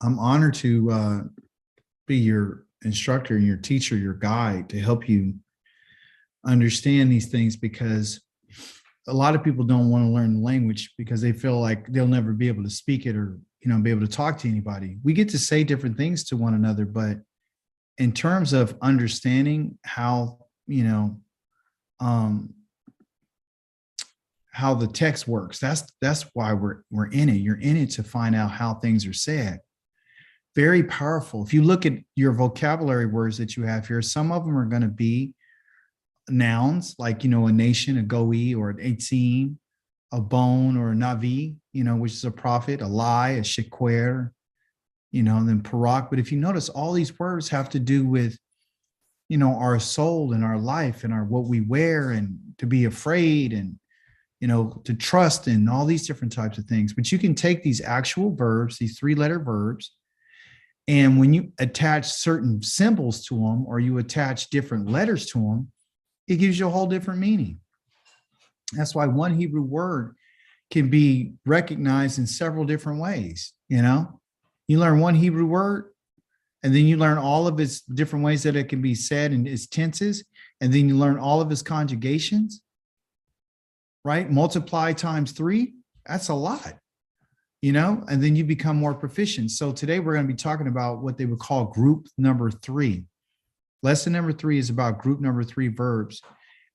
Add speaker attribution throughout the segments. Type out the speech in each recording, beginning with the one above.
Speaker 1: I'm honored to be your instructor and your teacher, your guide to help you understand these things because a lot of people don't want to learn the language because they feel like they'll never be able to speak it or be able to talk to anybody. We get to say different things to one another, but in terms of understanding how um, how the text works, that's why we're in it. You're in it to find out how things are said. Very powerful. If you look at your vocabulary words that you have here, some of them are going to be nouns, like, a nation, a goe, or an 18, a bone, or a navi, which is a prophet, a lie, a shekwer, and then parak. But if you notice, all these words have to do with, our soul and our life and our what we wear and to be afraid and, to trust and all these different types of things. But you can take these actual verbs, these three-letter verbs, and when you attach certain symbols to them or you attach different letters to them, it gives you a whole different meaning. That's why one Hebrew word can be recognized in several different ways. You learn one Hebrew word, and then you learn all of its different ways that it can be said in its tenses, and then you learn all of its conjugations, right? Multiply times 3, that's a lot. And then you become more proficient. So today we're going to be talking about what they would call group number 3. Lesson number 3 is about group number 3 verbs.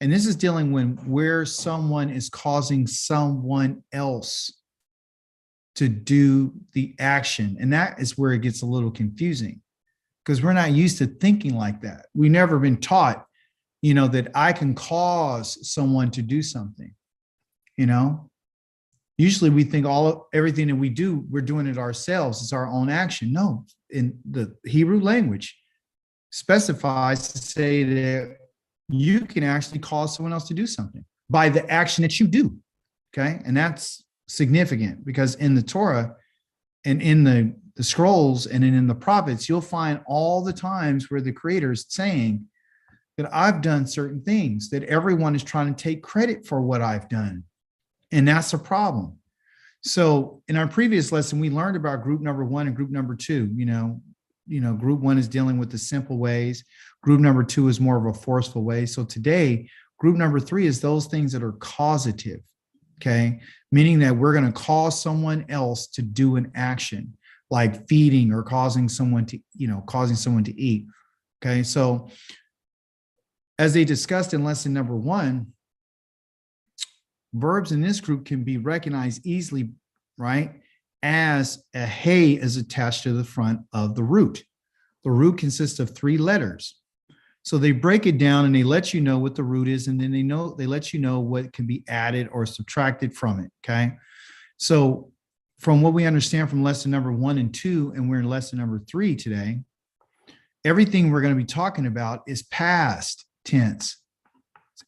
Speaker 1: And this is dealing with where someone is causing someone else to do the action. And that is where it gets a little confusing because we're not used to thinking like that. We've never been taught, that I can cause someone to do something, Usually we think everything that we do, we're doing it ourselves. It's our own action. No, in the Hebrew language specifies to say that you can actually cause someone else to do something by the action that you do. Okay. And that's significant because in the Torah and in the scrolls and in the prophets, you'll find all the times where the creator is saying that I've done certain things, that everyone is trying to take credit for what I've done. And that's a problem. So in our previous lesson, we learned about group number 1 and group number 2. Group 1 is dealing with the simple ways. Group number 2 is more of a forceful way. So today, group number 3 is those things that are causative, okay? Meaning that we're going to cause someone else to do an action, like feeding or causing someone to eat, okay? So as they discussed in lesson number 1, verbs in this group can be recognized easily, right, as a hey is attached to the front of the root. The root consists of 3 letters. So they break it down and they let you know what the root is, and then they let you know what can be added or subtracted from it, okay? So from what we understand from lesson number 1 and 2, and we're in lesson number 3 today, everything we're going to be talking about is past tense.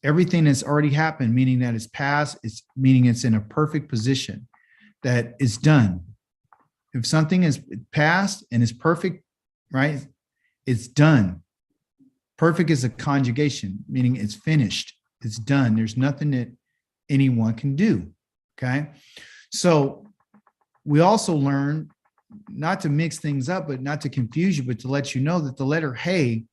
Speaker 1: Everything that's already happened, meaning that it's past, it's meaning it's in a perfect position, that it's done. If something is past and is perfect, right, it's done. Perfect is a conjugation, meaning it's finished, it's done. There's nothing that anyone can do, okay? So we also learn not to mix things up, but not to confuse you, but to let you know that the letter hey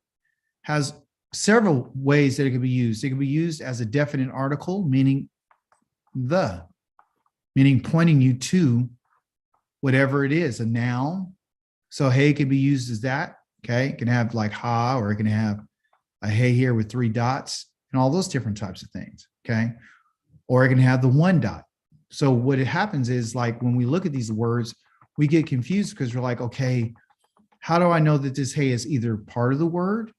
Speaker 1: has several ways that it can be used. It can be used as a definite article, meaning pointing you to whatever it is, a noun. So hey can be used as that, okay? It can have like ha, or it can have a hey here with 3 dots and all those different types of things, okay? Or it can have the 1 dot. So what it happens is, like, when we look at these words, we get confused because we're like, okay, how do I know that this hey is either part of the word?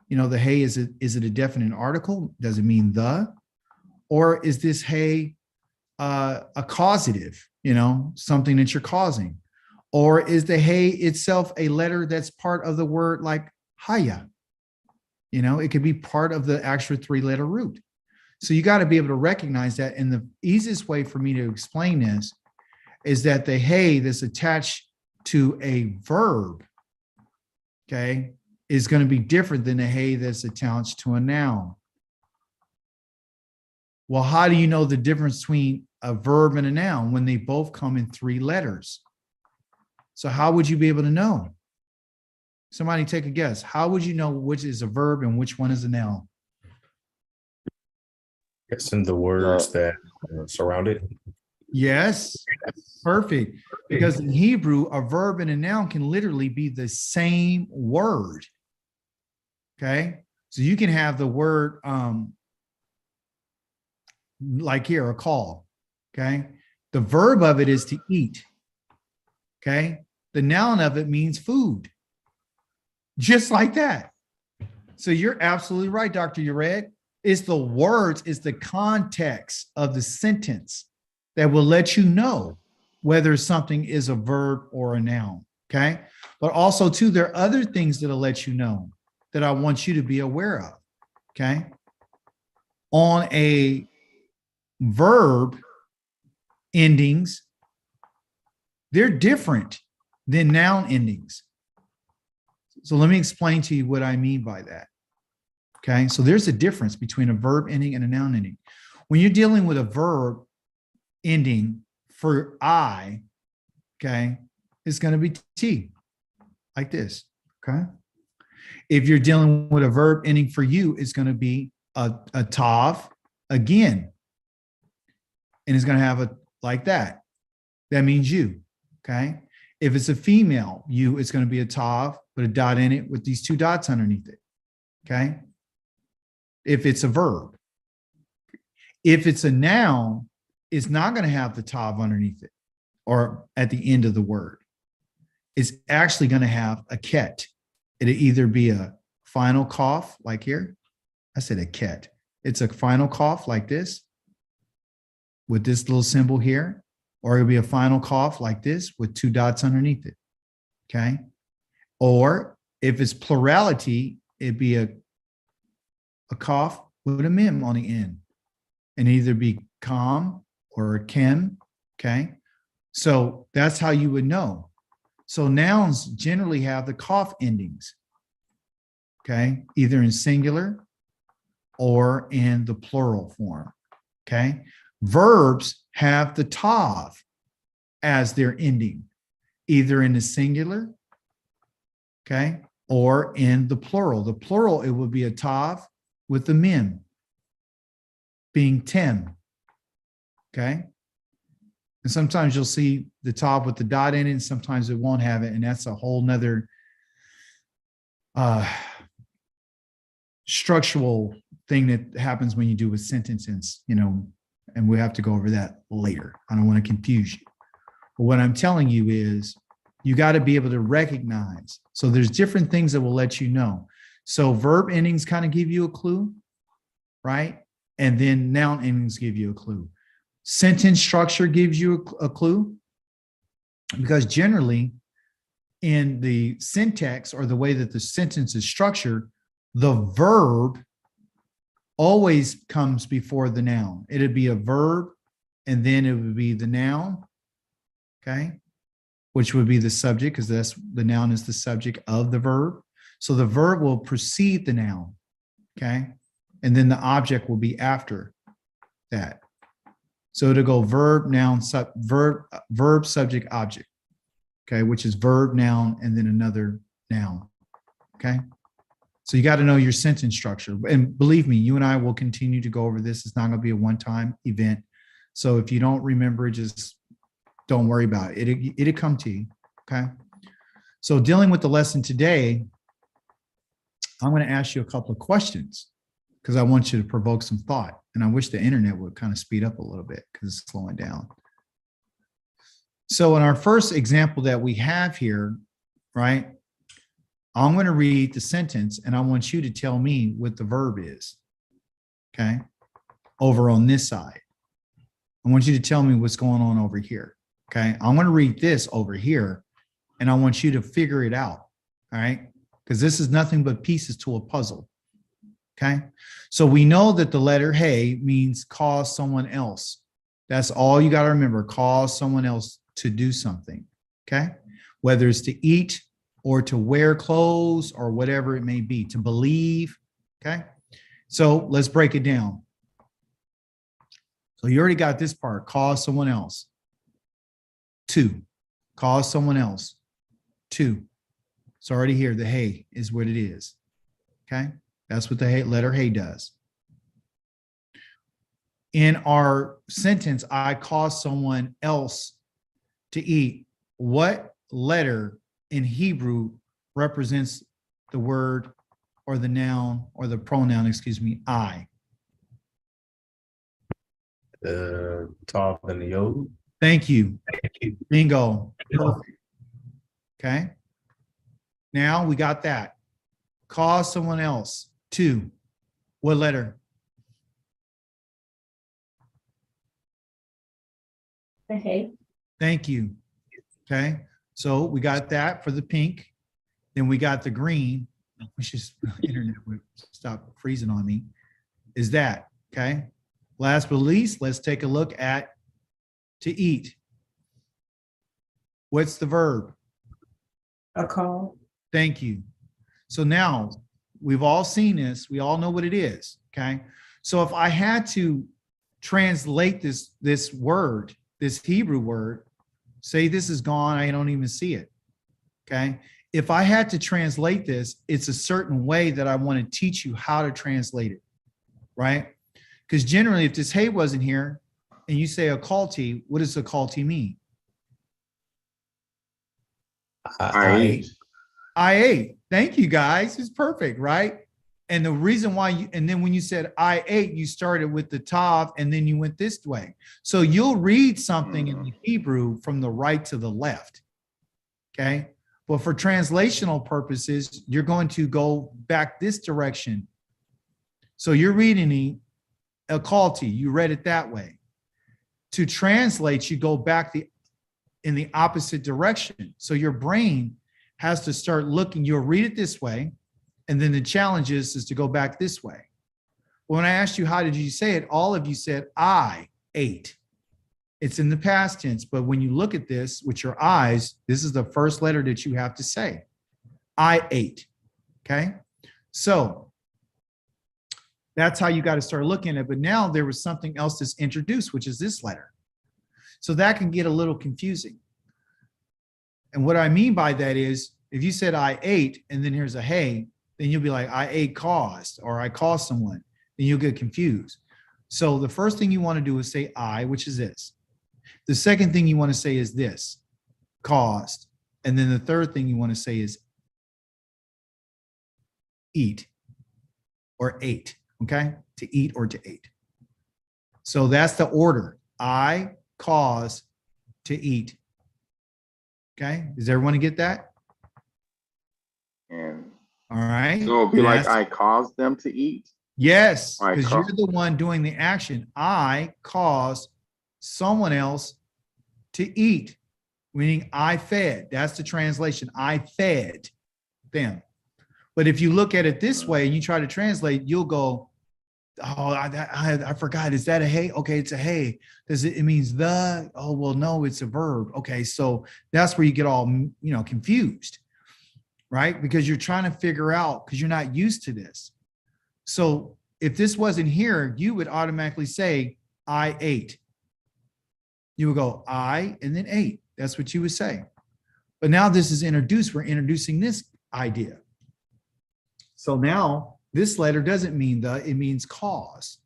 Speaker 1: The hey, is it a definite article? Does it mean the? Or is this hey a causative, something that you're causing? Or is the hey itself a letter that's part of the word, like haya? It could be part of the actual 3-letter root. So you got to be able to recognize that. And the easiest way for me to explain this is that the hey that's attached to a verb, okay, is going to be different than the hey that's attached to a noun. Well, how do you know the difference between a verb and a noun when they both come in 3 letters? So how would you be able to know? Somebody take a guess. How would you know which is a verb and which one is a noun?
Speaker 2: Guessing the words that surround it.
Speaker 1: Yes, perfect. Because in Hebrew, a verb and a noun can literally be the same word. Okay. So you can have the word like here, a call. Okay. The verb of it is to eat. Okay. The noun of it means food. Just like that. So you're absolutely right, Dr. Yared. It's the words, it's the context of the sentence that will let you know whether something is a verb or a noun. Okay. But also, too, there are other things that'll let you know that I want you to be aware of. Okay. On a verb endings, they're different than noun endings. So let me explain to you what I mean by that. Okay, so there's a difference between a verb ending and a noun ending. When you're dealing with a verb ending for I, okay, it's going to be T, like this. Okay. If you're dealing with a verb ending for you, it's going to be a tav again. And it's going to have a like that. That means you. Okay. If it's a female, you, it's going to be a tav with a dot in it with these two dots underneath it. Okay. If it's a verb. If it's a noun, it's not going to have the tav underneath it or at the end of the word. It's actually going to have a ket. It'll either be a final cough like here. I said a ket. It's a final cough like this with this little symbol here, or it'll be a final cough like this with two dots underneath it. Okay. Or if it's plurality, it'd be a cough with a mem on the end, and either be com or a chem. Okay. So that's how you would know. So nouns generally have the cough endings. Okay. Either in singular or in the plural form. Okay. Verbs have the tav as their ending, either in the singular, okay, or in the plural. The plural, it would be a tav with the mem being tem, okay? And sometimes you'll see the tav with the dot in it, and sometimes it won't have it, and that's a whole nother structural thing that happens when you do with sentences, you know, and we have to go over that later. I don't want to confuse you. But what I'm telling you is you got to be able to recognize. So there's different things that will let you know. So verb endings kind of give you a clue, right? And then noun endings give you a clue. Sentence structure gives you a clue, because generally in the syntax or the way that the sentence is structured, the verb always comes before the noun. It'd be a verb, and then it would be the noun, okay, which would be the subject, because that's the noun is the subject of the verb. So the verb will precede the noun, okay, and then the object will be after that. So it'll go verb, noun, verb, subject, object, okay, which is verb, noun, and then another noun, okay. So you got to know your sentence structure. And believe me, you and I will continue to go over this. It's not going to be a one-time event. So if you don't remember, just don't worry about it. It'll come to you, okay? So dealing with the lesson today, I'm going to ask you a couple of questions because I want you to provoke some thought. And I wish the internet would kind of speed up a little bit because it's slowing down. So in our first example that we have here, right, I'm going to read the sentence and I want you to tell me what the verb is, okay, over on this side. I want you to tell me what's going on over here, okay? I'm going to read this over here and I want you to figure it out, all right? Because this is nothing but pieces to a puzzle, okay? So we know that the letter hey means cause someone else. That's all you got to remember, cause someone else to do something, okay? Whether it's to eat, or to wear clothes, or whatever it may be, to believe, okay? So let's break it down. So you already got this part, cause someone else. To, cause someone else. 2. It's already here. The hey is what it is. Okay. That's what the letter hey does. In our sentence, I caused someone else to eat. What letter in Hebrew represents the word or the noun or the pronoun, excuse me, I?
Speaker 2: The top and the yod.
Speaker 1: Thank you. Bingo. Perfect. Okay. Now we got that. Cause someone else to. What letter?
Speaker 3: The hey.
Speaker 1: Thank you. Okay. So we got that for the pink. Then we got the green, which is internet would stop freezing on me. Is that okay? Last but least, let's take a look at to eat. What's the verb?
Speaker 3: A call.
Speaker 1: Thank you. So now we've all seen this. We all know what it is. Okay. So if I had to translate this word, this Hebrew word, say this is gone, I don't even see it. Okay. If I had to translate this, it's a certain way that I want to teach you how to translate it. Right. Because generally, if this hey wasn't here and you say occulti, what does occulti mean?
Speaker 2: I ate.
Speaker 1: I ate. Thank you, guys. It's perfect, right? And the reason why you, and then when you said I ate, you started with the tav and then you went this way. So you'll read something in the Hebrew from the right to the left. Okay. But for translational purposes, you're going to go back this direction. So you're reading the occulti, you read it that way. To translate, you go back in the opposite direction. So your brain has to start looking, you'll read it this way, and then the challenge is to go back this way. When I asked you, how did you say it? All of you said, I ate. It's in the past tense, but when you look at this with your eyes, this is the first letter that you have to say. I ate, okay? So that's how you got to start looking at it. But now there was something else that's introduced, which is this letter. So that can get a little confusing. And what I mean by that is, if you said I ate, and then here's a hey, then you'll be like, I ate caused, or I caused someone, then you'll get confused. So the first thing you want to do is say I, which is this. The second thing you want to say is this, caused. And then the third thing you want to say is eat or ate, okay? To eat or to ate. So that's the order. I cause to eat. Okay, does everyone get that?
Speaker 4: And
Speaker 1: all right.
Speaker 4: so it'll be like I caused them to eat?
Speaker 1: Yes, because you're the one doing the action. I caused someone else to eat, meaning I fed. That's the translation. I fed them. But if you look at it this way and you try to translate, you'll go, oh, I forgot. Is that a hey? Okay, it's a hey. Does it means the? Oh, well, no, it's a verb. Okay, so that's where you get all confused, right? Because you're trying to figure out, because you're not used to this. So if this wasn't here, you would automatically say, I ate. You would go, I, and then ate. That's what you would say. But now this is introduced. We're introducing this idea. So now this letter doesn't mean the, it means cause.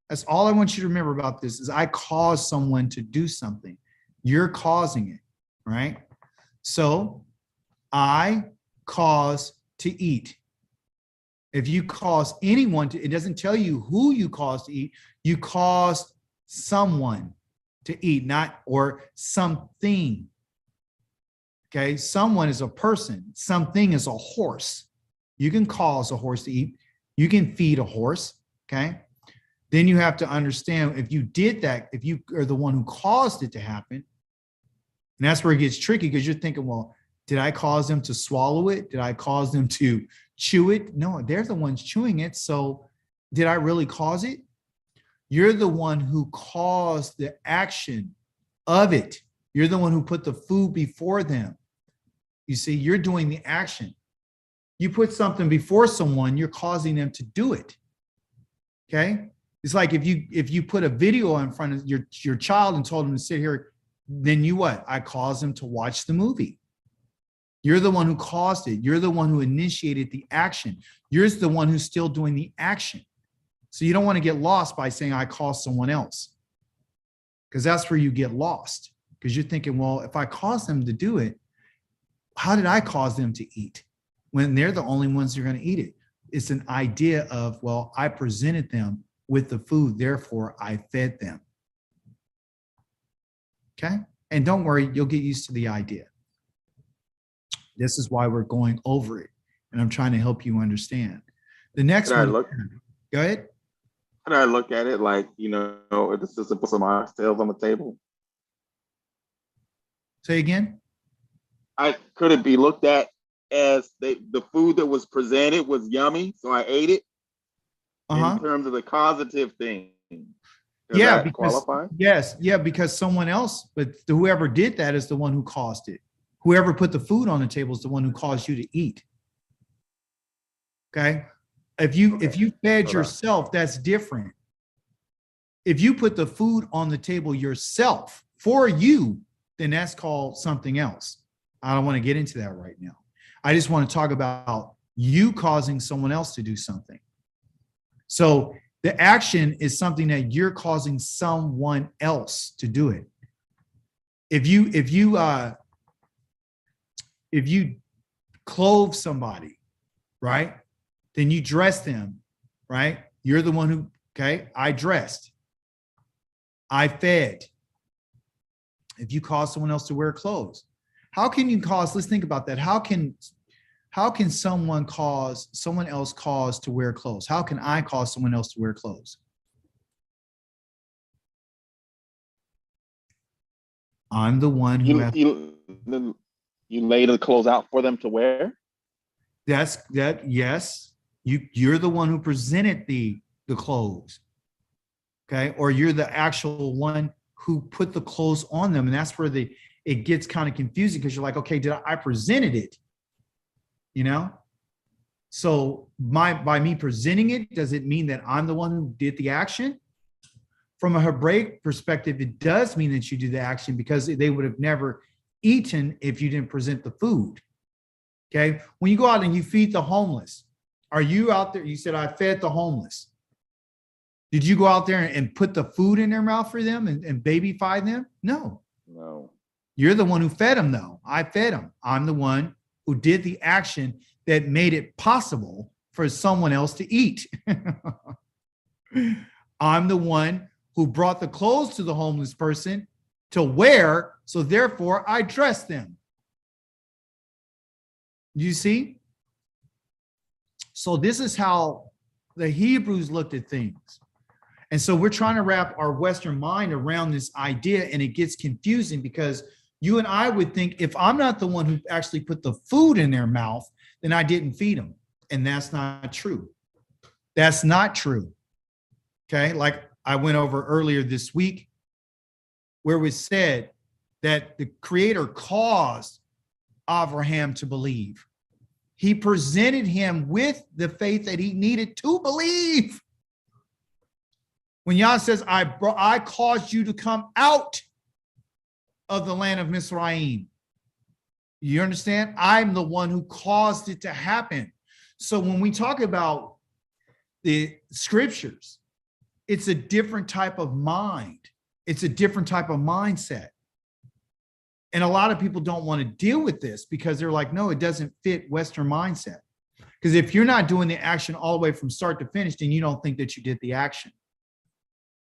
Speaker 1: That's all I want you to remember about this is I cause someone to do something. You're causing it, right? So I cause to eat. If you cause anyone to, it doesn't tell you who you cause to eat. You caused someone to eat, not or something. Okay, someone is a person. Something is a horse. You can cause a horse to eat. You can feed a horse, okay? Then you have to understand if you did that, if you are the one who caused it to happen, and that's where it gets tricky because you're thinking, well, did I cause them to swallow it? Did I cause them to chew it? No, they're the ones chewing it. So did I really cause it? You're the one who caused the action of it. You're the one who put the food before them. You see, you're doing the action. You put something before someone, you're causing them to do it. Okay? It's like if you put a video in front of your child and told them to sit here, then you what? I caused them to watch the movie. You're the one who caused it. You're the one who initiated the action. You're the one who's still doing the action. So you don't want to get lost by saying I caused someone else, because that's where you get lost, because you're thinking, well, if I caused them to do it, how did I cause them to eat when they're the only ones who are going to eat it? It's an idea of, well, I presented them with the food, therefore I fed them. Okay? And don't worry, you'll get used to the idea. This is why we're going over it, and I'm trying to help you understand. The next
Speaker 4: Can I
Speaker 1: one,
Speaker 4: look?
Speaker 1: go ahead.
Speaker 4: Can I look at it like, this is to put some oxtails on the table?
Speaker 1: Say again.
Speaker 4: Could it be looked at as the food that was presented was yummy, so I ate it? In terms of the causative thing. Does
Speaker 1: Yeah,
Speaker 4: that
Speaker 1: because
Speaker 4: qualify?
Speaker 1: yes, yeah, because someone else, but whoever did that is the one who caused it. Whoever put the food on the table is the one who caused you to eat. Okay. If you fed
Speaker 4: Hold on.
Speaker 1: yourself, that's different. If you put the food on the table yourself for you, then that's called something else. I don't want to get into that right now. I just want to talk about you causing someone else to do something. So the action is something that you're causing someone else to do it. If you clothe somebody, right? Then you dress them, right? You're the one who, okay, I dressed. I fed. If you cause someone else to wear clothes, how can you cause, let's think about that. How can someone else cause to wear clothes? How can I cause someone else to wear clothes? I'm the one who has,
Speaker 4: You lay the clothes out for them to wear?
Speaker 1: yes. You're the one who presented the clothes. Okay. Or you're the actual one who put the clothes on them. And that's where it gets kind of confusing, because you're like, okay, I presented it? So by me presenting it, does it mean that I'm the one who did the action? From a Hebraic perspective, it does mean that you do the action, because they would have never eaten if you didn't present the food. Okay. When you go out and you feed the homeless, are you out there? You said, I fed the homeless. Did you go out there and put the food in their mouth for them and babyfy them? No.
Speaker 4: No.
Speaker 1: You're the one who fed them, though. I fed them. I'm the one who did the action that made it possible for someone else to eat. I'm the one who brought the clothes to the homeless person to wear, so therefore I dressed them. You see? So this is how the Hebrews looked at things. And so we're trying to wrap our Western mind around this idea, and it gets confusing, because you and I would think, if I'm not the one who actually put the food in their mouth, then I didn't feed them. And that's not true. That's not true. Okay. Like I went over earlier this week, where we said that the Creator caused Abraham to believe. He presented him with the faith that he needed to believe. When Yah says, I caused you to come out of the land of Mizraim. You understand? I'm the one who caused it to happen. So when we talk about the scriptures, it's a different type of mind. It's a different type of mindset. And a lot of people don't want to deal with this, because they're like, no, it doesn't fit Western mindset. Because if you're not doing the action all the way from start to finish, then you don't think that you did the action.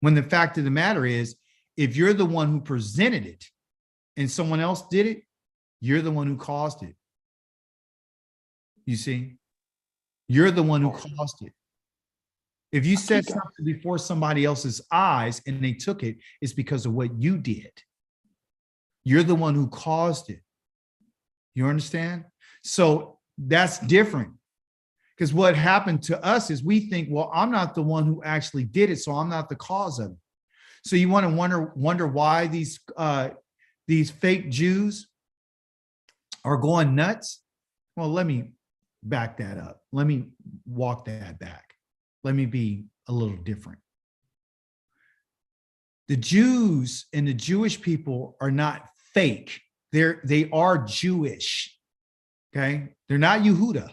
Speaker 1: When the fact of the matter is, if you're the one who presented it and someone else did it, you're the one who caused it. You see? You're the one who caused it. If you said something before somebody else's eyes and they took it, it's because of what you did. You're the one who caused it. You understand? So that's different. Because what happened to us is we think, well, I'm not the one who actually did it, so I'm not the cause of it. So you want to wonder why these fake Jews are going nuts? Well, let me back that up. Let me walk that back. Let me be a little different. The Jews and the Jewish people are not fake. They are Jewish. Okay. They're not Yehuda.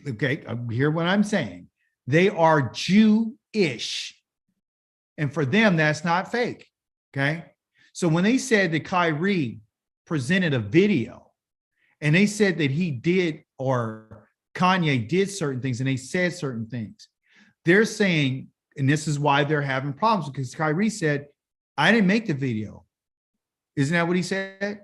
Speaker 1: Okay. Hear what I'm saying. They are Jewish. And for them, that's not fake. Okay. So when they said that Kyrie presented a video and they said that he did, or Kanye did certain things and they said certain things, they're saying, and this is why they're having problems, because Kyrie said, I didn't make the video. Isn't that what he said?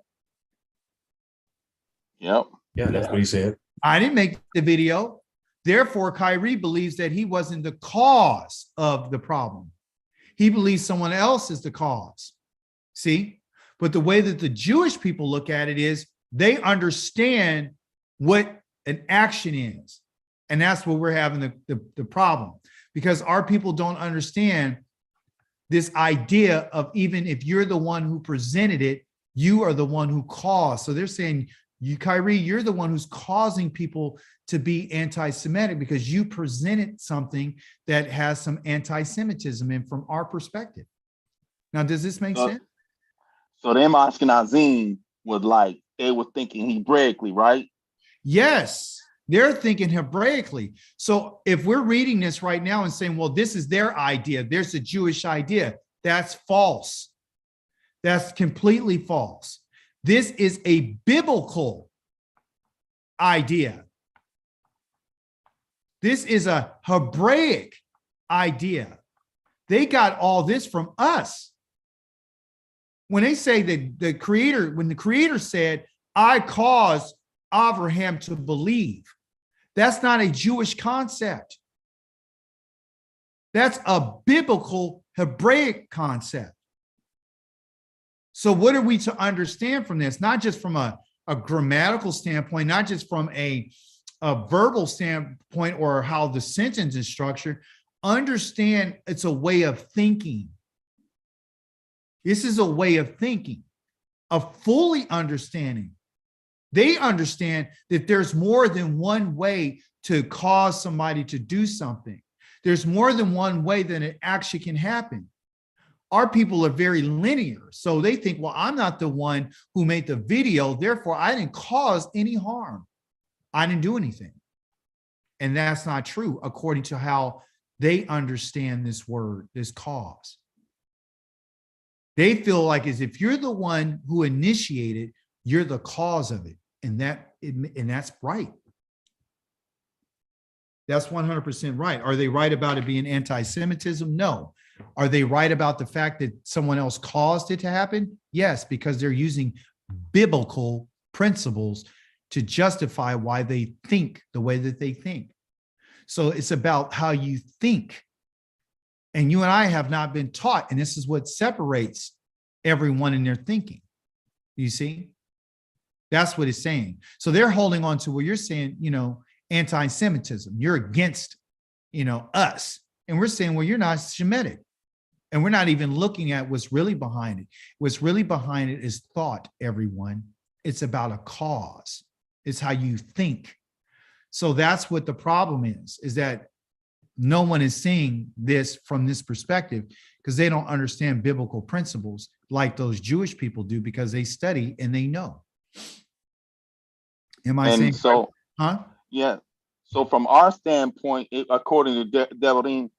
Speaker 4: Yep.
Speaker 2: Yeah, that's what he said.
Speaker 1: I didn't make the video. Therefore, Kyrie believes that he wasn't the cause of the problem. He believes someone else is the cause. See? But the way that the Jewish people look at it is they understand what an action is. And that's what we're having the problem, because our people don't understand this idea of, even if you're the one who presented it, you are the one who caused. So they're saying, you, Kyrie, you're the one who's causing people to be anti-Semitic because you presented something that has some anti-Semitism in from our perspective. Now, does this make sense?
Speaker 4: So them Ashkenazim was like, they were thinking Hebraically, right?
Speaker 1: Yes, they're thinking Hebraically. So if we're reading this right now and saying, well, this is their idea, there's a Jewish idea, that's false. That's completely false. This is a biblical idea. This is a Hebraic idea. They got all this from us. When they say that the creator, when the creator said, I caused Abraham to believe, that's not a Jewish concept. That's a biblical Hebraic concept. So what are we to understand from this? Not just from a grammatical standpoint, not just from a verbal standpoint or how the sentence is structured. Understand it's a way of thinking. This is a way of thinking, of fully understanding. They understand that there's more than one way to cause somebody to do something. There's more than one way that it actually can happen. Our people are very linear. So they think, well, I'm not the one who made the video, therefore I didn't cause any harm. I didn't do anything. And that's not true according to how they understand this word, this cause. They feel like as if you're the one who initiated, you're the cause of it. And that's right. That's 100% right. Are they right about it being anti-Semitism? No. Are they right about the fact that someone else caused it to happen? Yes, because they're using biblical principles to justify why they think the way that they think. So it's about how you think. And you and I have not been taught, and this is what separates everyone in their thinking. You see? That's what it's saying. So they're holding on to what you're saying, anti-Semitism. You're against, us. And we're saying, well, you're not Semitic. And we're not even looking at what's really behind it. What's really behind it is thought, everyone. It's about a cause. It's how you think. So that's what the problem is that no one is seeing this from this perspective because they don't understand biblical principles like those Jewish people do because they study and they know. Am I saying
Speaker 4: so?
Speaker 1: Huh?
Speaker 4: Yeah. So from our standpoint, according to Devarim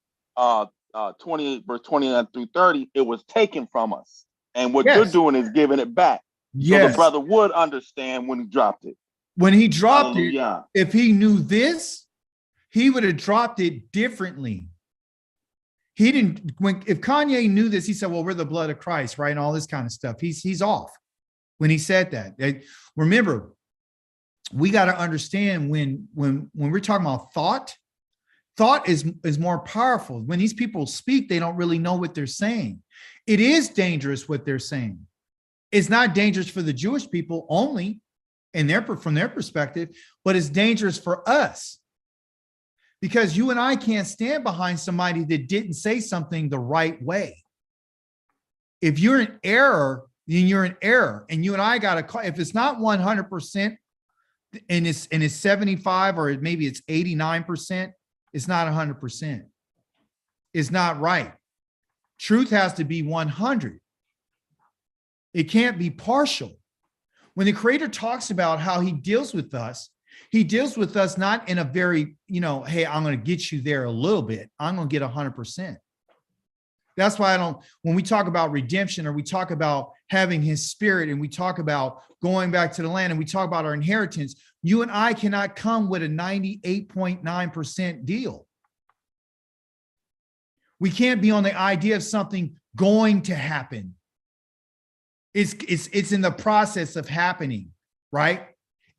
Speaker 4: 28 verse 29 through 30, it was taken from us. And what you're doing is giving it back.
Speaker 1: Yes.
Speaker 4: So the brother would understand when he dropped it.
Speaker 1: When he dropped
Speaker 4: Hallelujah.
Speaker 1: it, if he knew this, he would have dropped it differently. He didn't, if Kanye knew this, he said, well, we're the blood of Christ, right? And all this kind of stuff. He's off when he said that. Remember, we got to understand when we're talking about thought is more powerful. When these people speak, they don't really know what they're saying. It is dangerous what they're saying. It's not dangerous for the Jewish people only from their perspective, but it's dangerous for us because you and I can't stand behind somebody that didn't say something the right way. If you're in error, then you're in error. And you and I got to, if it's not 100% and it's 75 or maybe it's 89%, it's not 100%. It's not right. Truth has to be 100. It can't be partial. When the Creator talks about how he deals with us not in a very, hey, I'm going to get you there a little bit. I'm going to get 100%. That's why when we talk about redemption, or we talk about having his spirit, and we talk about going back to the land, and we talk about our inheritance, you and I cannot come with a 98.9% deal. We can't be on the idea of something going to happen. It's in the process of happening, right?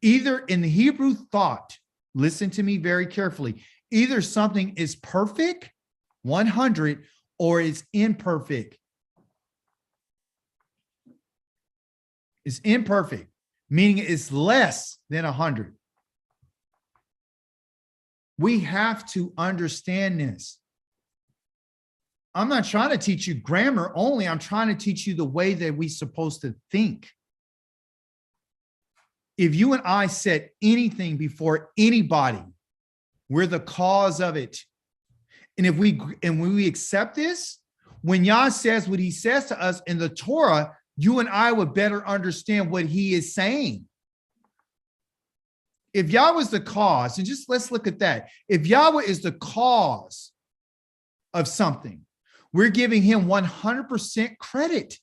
Speaker 1: Either in the Hebrew thought, listen to me very carefully, either something is perfect, 100, or it's imperfect. It's imperfect, meaning it's less than 100. We have to understand this. I'm not trying to teach you grammar only. I'm trying to teach you the way that we're supposed to think. If you and I set anything before anybody, we're the cause of it. And when we accept this, when Yah says what he says to us in the Torah, you and I would better understand what he is saying. If Yah was the cause, and just let's look at that. If Yahweh is the cause of something, we're giving him 100% credit.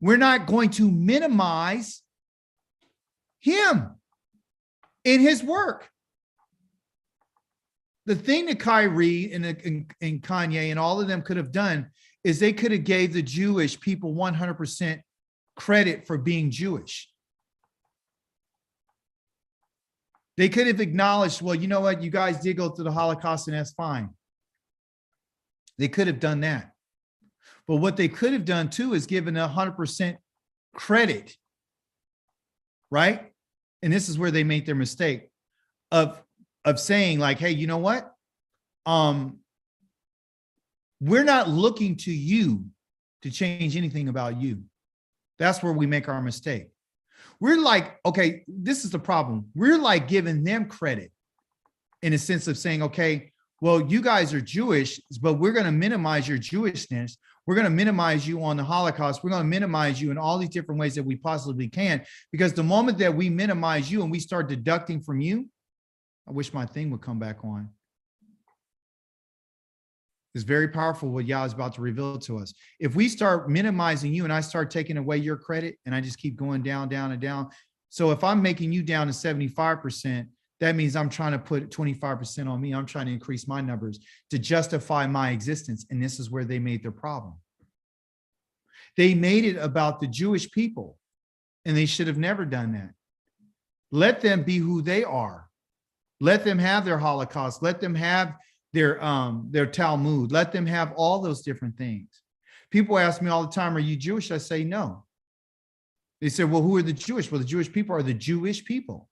Speaker 1: We're not going to minimize him in his work. The thing that Kyrie and Kanye and all of them could have done is they could have gave the Jewish people 100% credit for being Jewish. They could have acknowledged, well, you know what? You guys did go through the Holocaust, and that's fine. They could have done that. But what they could have done too is given 100% credit, right? And this is where they made their mistake of saying like, hey, you know what? We're not looking to you to change anything about you. That's where we make our mistake. We're like, okay, this is the problem. We're like giving them credit in a sense of saying, okay, well, you guys are Jewish, but we're going to minimize your Jewishness. We're going to minimize you on the Holocaust. We're going to minimize you in all these different ways that we possibly can, because the moment that we minimize you and we start deducting from you, I wish my thing would come back on. It's very powerful what Yah is about to reveal to us. If we start minimizing you and I start taking away your credit and I just keep going down, down, and down. So if I'm making you down to 75%, that means I'm trying to put 25% on me. I'm trying to increase my numbers to justify my existence. And this is where they made their problem. They made it about the Jewish people, and they should have never done that. Let them be who they are. Let them have their Holocaust. Let them have their Talmud. Let them have all those different things. People ask me all the time, are you Jewish? I say no. They say, well, who are the Jewish? Well, the Jewish people are the Jewish people.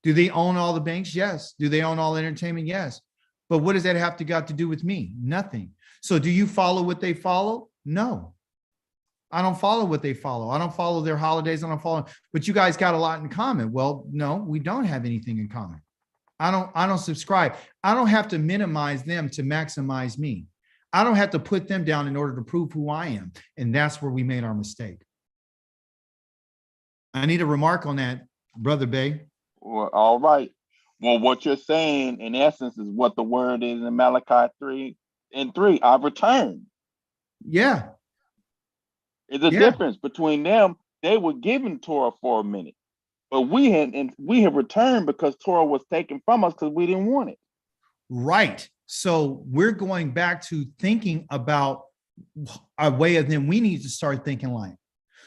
Speaker 1: Do they own all the banks? Yes. Do they own all entertainment? Yes. But what does that have to do with me? Nothing. So do you follow what they follow? No. I don't follow what they follow. I don't follow their holidays. I don't follow, but you guys got a lot in common. Well, no, we don't have anything in common. I don't subscribe. I don't have to minimize them to maximize me. I don't have to put them down in order to prove who I am. And that's where we made our mistake. I need a remark on that, Brother Bay.
Speaker 4: Well, all right. Well, what you're saying in essence is what the word is in Malachi 3:3. I've returned.
Speaker 1: Yeah.
Speaker 4: There's a difference between them. They were given Torah for a minute, but we have returned because Torah was taken from us because we didn't want it.
Speaker 1: Right. So we're going back to thinking about a way of them we need to start thinking like.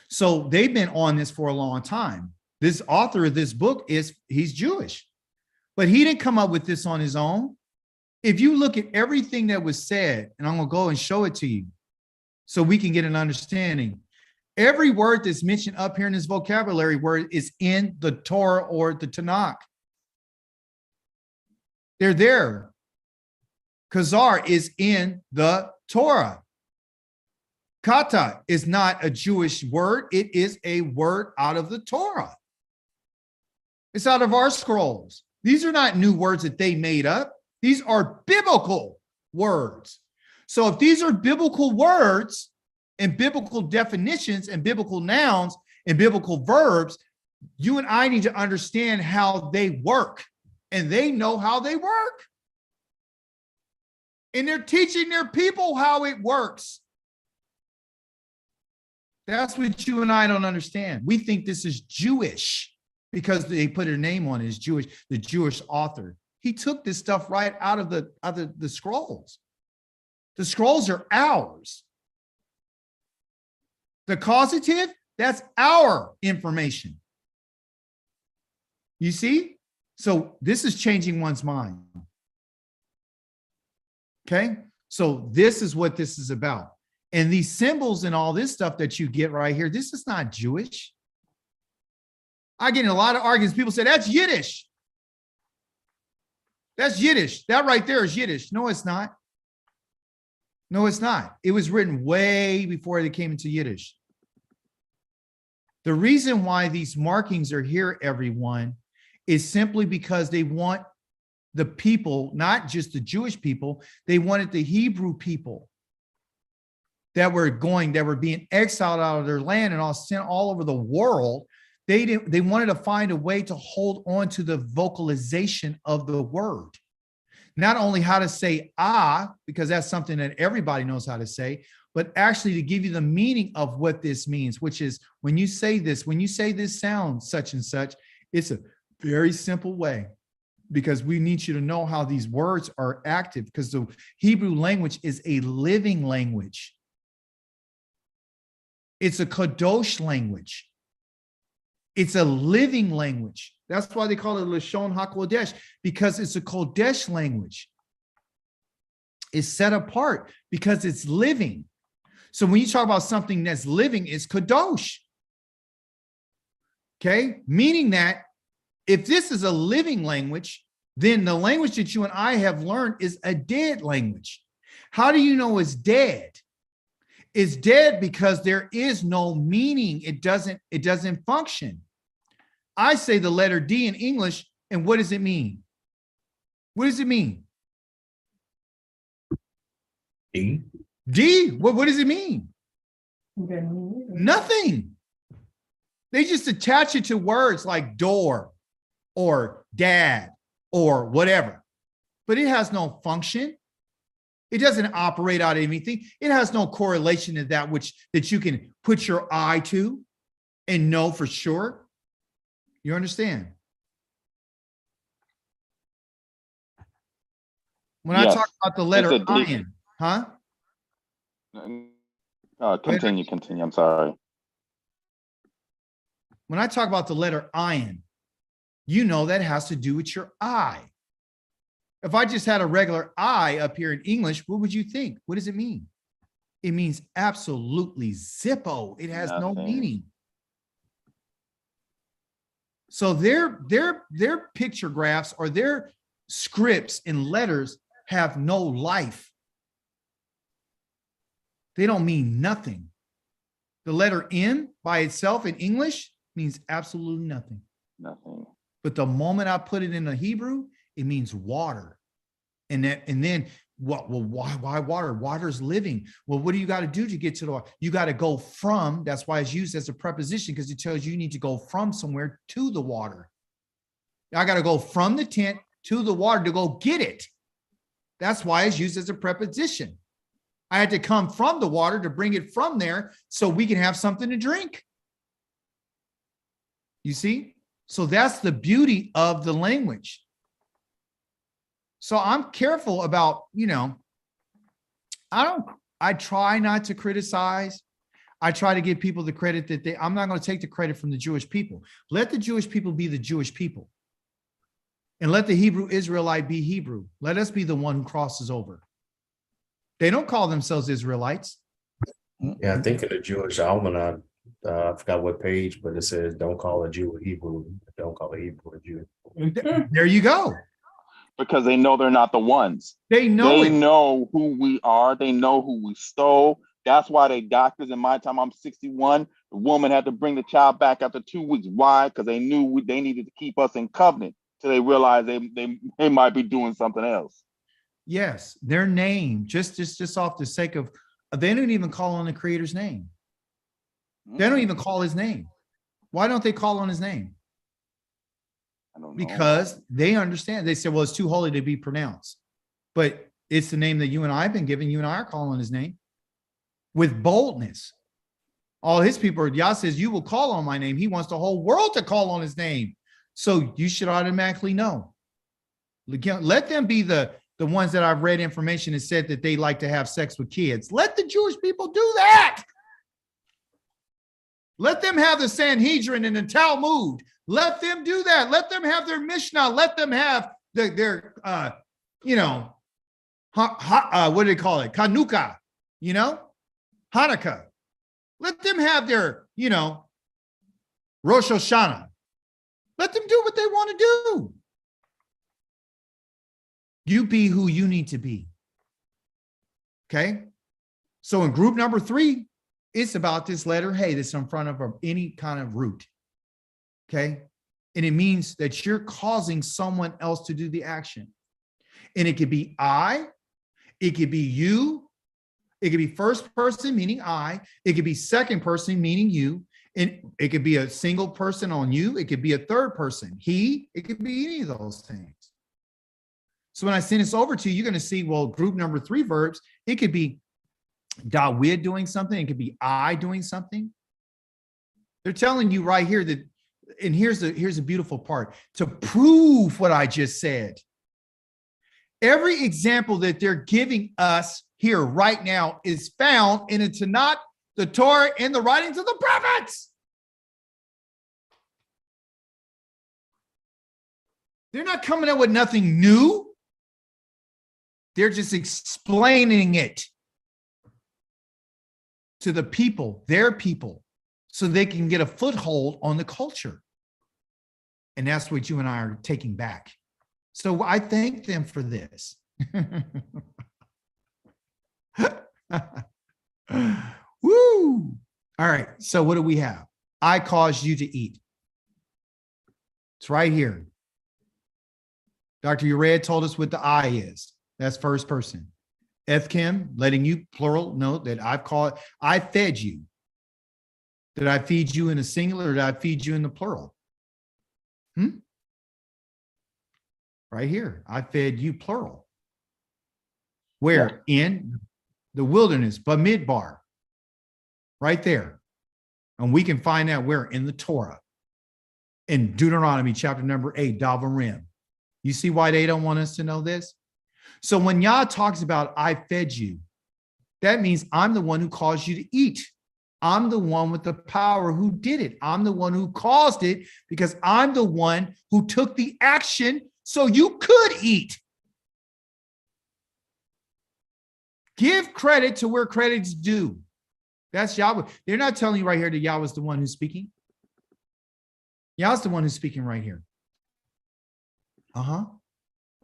Speaker 1: So they've been on this for a long time. This author of this book he's Jewish, but he didn't come up with this on his own. If you look at everything that was said, and I'm going to go and show it to you so we can get an understanding. Every word that's mentioned up here in this vocabulary word is in the Torah or the Tanakh. They're there. Khazar is in the Torah. Kata is not a Jewish word. It is a word out of the Torah. It's out of our scrolls. These are not new words that they made up. These are biblical words. So if these are biblical words, and biblical definitions and biblical nouns and biblical verbs, you and I need to understand how they work, and they know how they work. And they're teaching their people how it works. That's what you and I don't understand. We think this is Jewish because they put their name on it as Jewish, the Jewish author. He took this stuff right out of the scrolls. The scrolls are ours. The causative, that's our information. You see? So this is changing one's mind. Okay? So this is what this is about. And these symbols and all this stuff that you get right here, this is not Jewish. I get in a lot of arguments. People say, that's Yiddish. That's Yiddish. That right there is Yiddish. No, it's not. No, it's not. It was written way before they came into Yiddish. The reason why these markings are here, everyone, is simply because they want the people, not just the Jewish people, they wanted the Hebrew people that were being exiled out of their land and all sent all over the world. They wanted to find a way to hold on to the vocalization of the word. Not only how to say because that's something that everybody knows how to say, but actually to give you the meaning of what this means, which is when you say this sound such and such, it's a very simple way, because we need you to know how these words are active, because the Hebrew language is a living language. It's a kadosh language. It's a living language. That's why they call it Lashon HaKodesh, because it's a Kodesh language. It's set apart because it's living. So when you talk about something that's living, it's kadosh. Okay? Meaning that if this is a living language, then the language that you and I have learned is a dead language. How do you know it's dead? It's dead because there is no meaning. It doesn't function. I say the letter D in English, and what does it mean? What does it mean?
Speaker 2: D.
Speaker 1: D? What does it mean? Nothing. They just attach it to words like door or dad or whatever, but it has no function. It doesn't operate out of anything. It has no correlation to that you can put your eye to and know for sure. You understand? When
Speaker 4: Yes.
Speaker 1: I talk about the letter
Speaker 4: It's a D.
Speaker 1: iron, huh?
Speaker 4: Continue. I'm sorry.
Speaker 1: When I talk about the letter iron, you know that has to do with your eye. If I just had a regular I up here in English, what would you think? What does it mean? It means absolutely zippo. It has no meaning. So their picture graphs or their scripts and letters have no life. They don't mean nothing. The letter N by itself in English means absolutely nothing.
Speaker 4: Nothing.
Speaker 1: But the moment I put it in the Hebrew, it means water. And then what? Well, why water? Water's living. Well, what do you got to do to get to the water? You got to go from. That's why it's used as a preposition, because it tells you need to go from somewhere to the water. I got to go from the tent to the water to go get it. That's why it's used as a preposition. I had to come from the water to bring it from there so we can have something to drink. You see? So that's the beauty of the language. So I'm careful about, I try not to criticize. I try to give people the credit that I'm not going to take the credit from the Jewish people. Let the Jewish people be the Jewish people. And let the Hebrew Israelite be Hebrew. Let us be the one who crosses over. They don't call themselves Israelites.
Speaker 2: Yeah, I think in the Jewish almanac, I forgot what page, but it says, don't call a Jew a Hebrew. Don't call a Hebrew a Jew.
Speaker 1: There you go.
Speaker 4: Because they know they're not the ones.
Speaker 1: They know it.
Speaker 4: Know who we are. They know who we stole. That's why they doctors. In my time, I'm 61. The woman had to bring the child back after 2 weeks. Why? Because they knew they needed to keep us in covenant till they realized they might be doing something else.
Speaker 1: Yes, their name, just off the sake of They don't even call on the creator's name. They don't even call his name. Why don't they call on his name?
Speaker 4: I don't know.
Speaker 1: Because they understand. They say, well, it's too holy to be pronounced. But it's the name that you and I have been given. You and I are calling his name with boldness. All his people, Yah says, you will call on my name. He wants the whole world to call on his name. So you should automatically know. Let them be the ones that I've read information and said that they like to have sex with kids. Let the Jewish people do that. Let them have the Sanhedrin and the Talmud. Let them do that. Let them have their Mishnah. Let them have their what do they call it? Chanukah, Hanukkah. Let them have their, Rosh Hashanah. Let them do what they want to do. You be who you need to be. Okay? So in group number 3, it's about this letter hey that's in front of any kind of root. Okay? And it means that you're causing someone else to do the action. And it could be I, it could be you, it could be first person, meaning I, it could be second person, meaning you, and it could be a single person on you, it could be a third person, he, it could be any of those things. So when I send this over to you, you're going to see, well, group number 3 verbs, it could be Dawid doing something, it could be I doing something. They're telling you right here that, and here's a beautiful part, to prove what I just said. Every example that they're giving us here right now is found in the Tanakh, the Torah, and the writings of the prophets. They're not coming up with nothing new. They're just explaining it to the people, their people, so they can get a foothold on the culture. And that's what you and I are taking back. So I thank them for this. Woo! All right. So what do we have? I caused you to eat. It's right here. Dr. Urea told us what the I is. That's first person. Ethkim, letting you, plural, note that I fed you. Did I feed you in a singular or did I feed you in the plural? Right here, I fed you plural. Where? In the wilderness, Bamidbar. Right there. And we can find out where in the Torah. In Deuteronomy chapter number 8, Davarim. You see why they don't want us to know this? So when Yah talks about I fed you, that means I'm the one who caused you to eat. I'm the one with the power who did it. I'm the one who caused it because I'm the one who took the action so you could eat. Give credit to where credit's due. That's Yahweh. They're not telling you right here that Yahweh's the one who's speaking. Yahweh's the one who's speaking right here.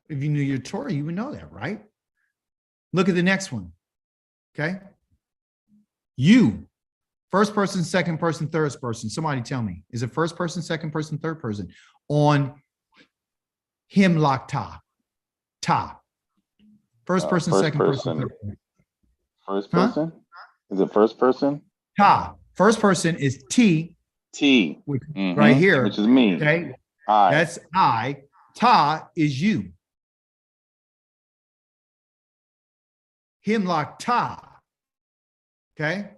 Speaker 1: If you knew your Torah, you would know that, right? Look at the next one. Okay. You, first person, second person, third person. Somebody tell me, is it first person, second person, third person? On himlak ta. First person, second person, third person.
Speaker 4: First person? Is it first person?
Speaker 1: Ta. First person is T.
Speaker 4: T.
Speaker 1: Right here.
Speaker 4: Which is me.
Speaker 1: Okay.
Speaker 4: I.
Speaker 1: That's I. Ta is you. Himlak ta. Okay.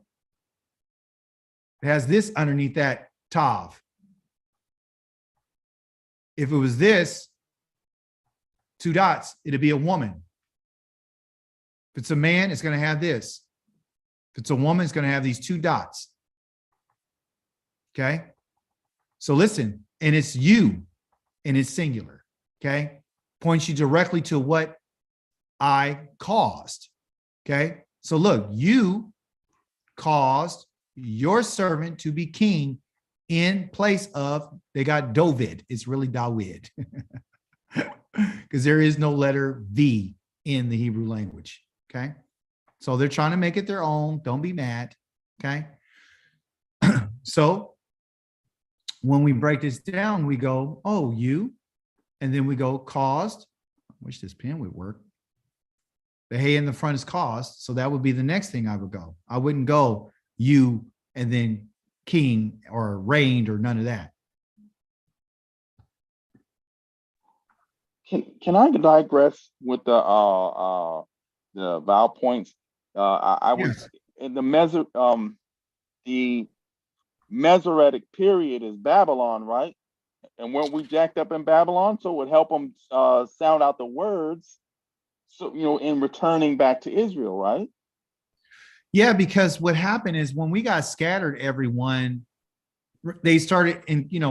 Speaker 1: It has this underneath that tav. If it was this, 2 dots, it'd be a woman. If it's a man, it's going to have this. If it's a woman, it's going to have these 2 dots. Okay. So listen, and it's you, and it's singular. Okay. Points you directly to what I caused. Okay. So look, you caused your servant to be king in place of, they got Dovid. It's really Dawid. Because there is no letter V in the Hebrew language. Okay. So they're trying to make it their own. Don't be mad. Okay. So when we break this down, we go, oh, you, and then we go caused. I wish this pen would work. The hey in the front is caused. So that would be the next thing I would go. I wouldn't go you and then king or reigned or none of that.
Speaker 4: Can I digress with the vowel points? I was
Speaker 1: Yes.
Speaker 4: in the Mesoretic period is Babylon, right? And weren't we jacked up in Babylon? So it would help them sound out the words. So, in returning back to Israel, right?
Speaker 1: Yeah, because what happened is when we got scattered, everyone, they started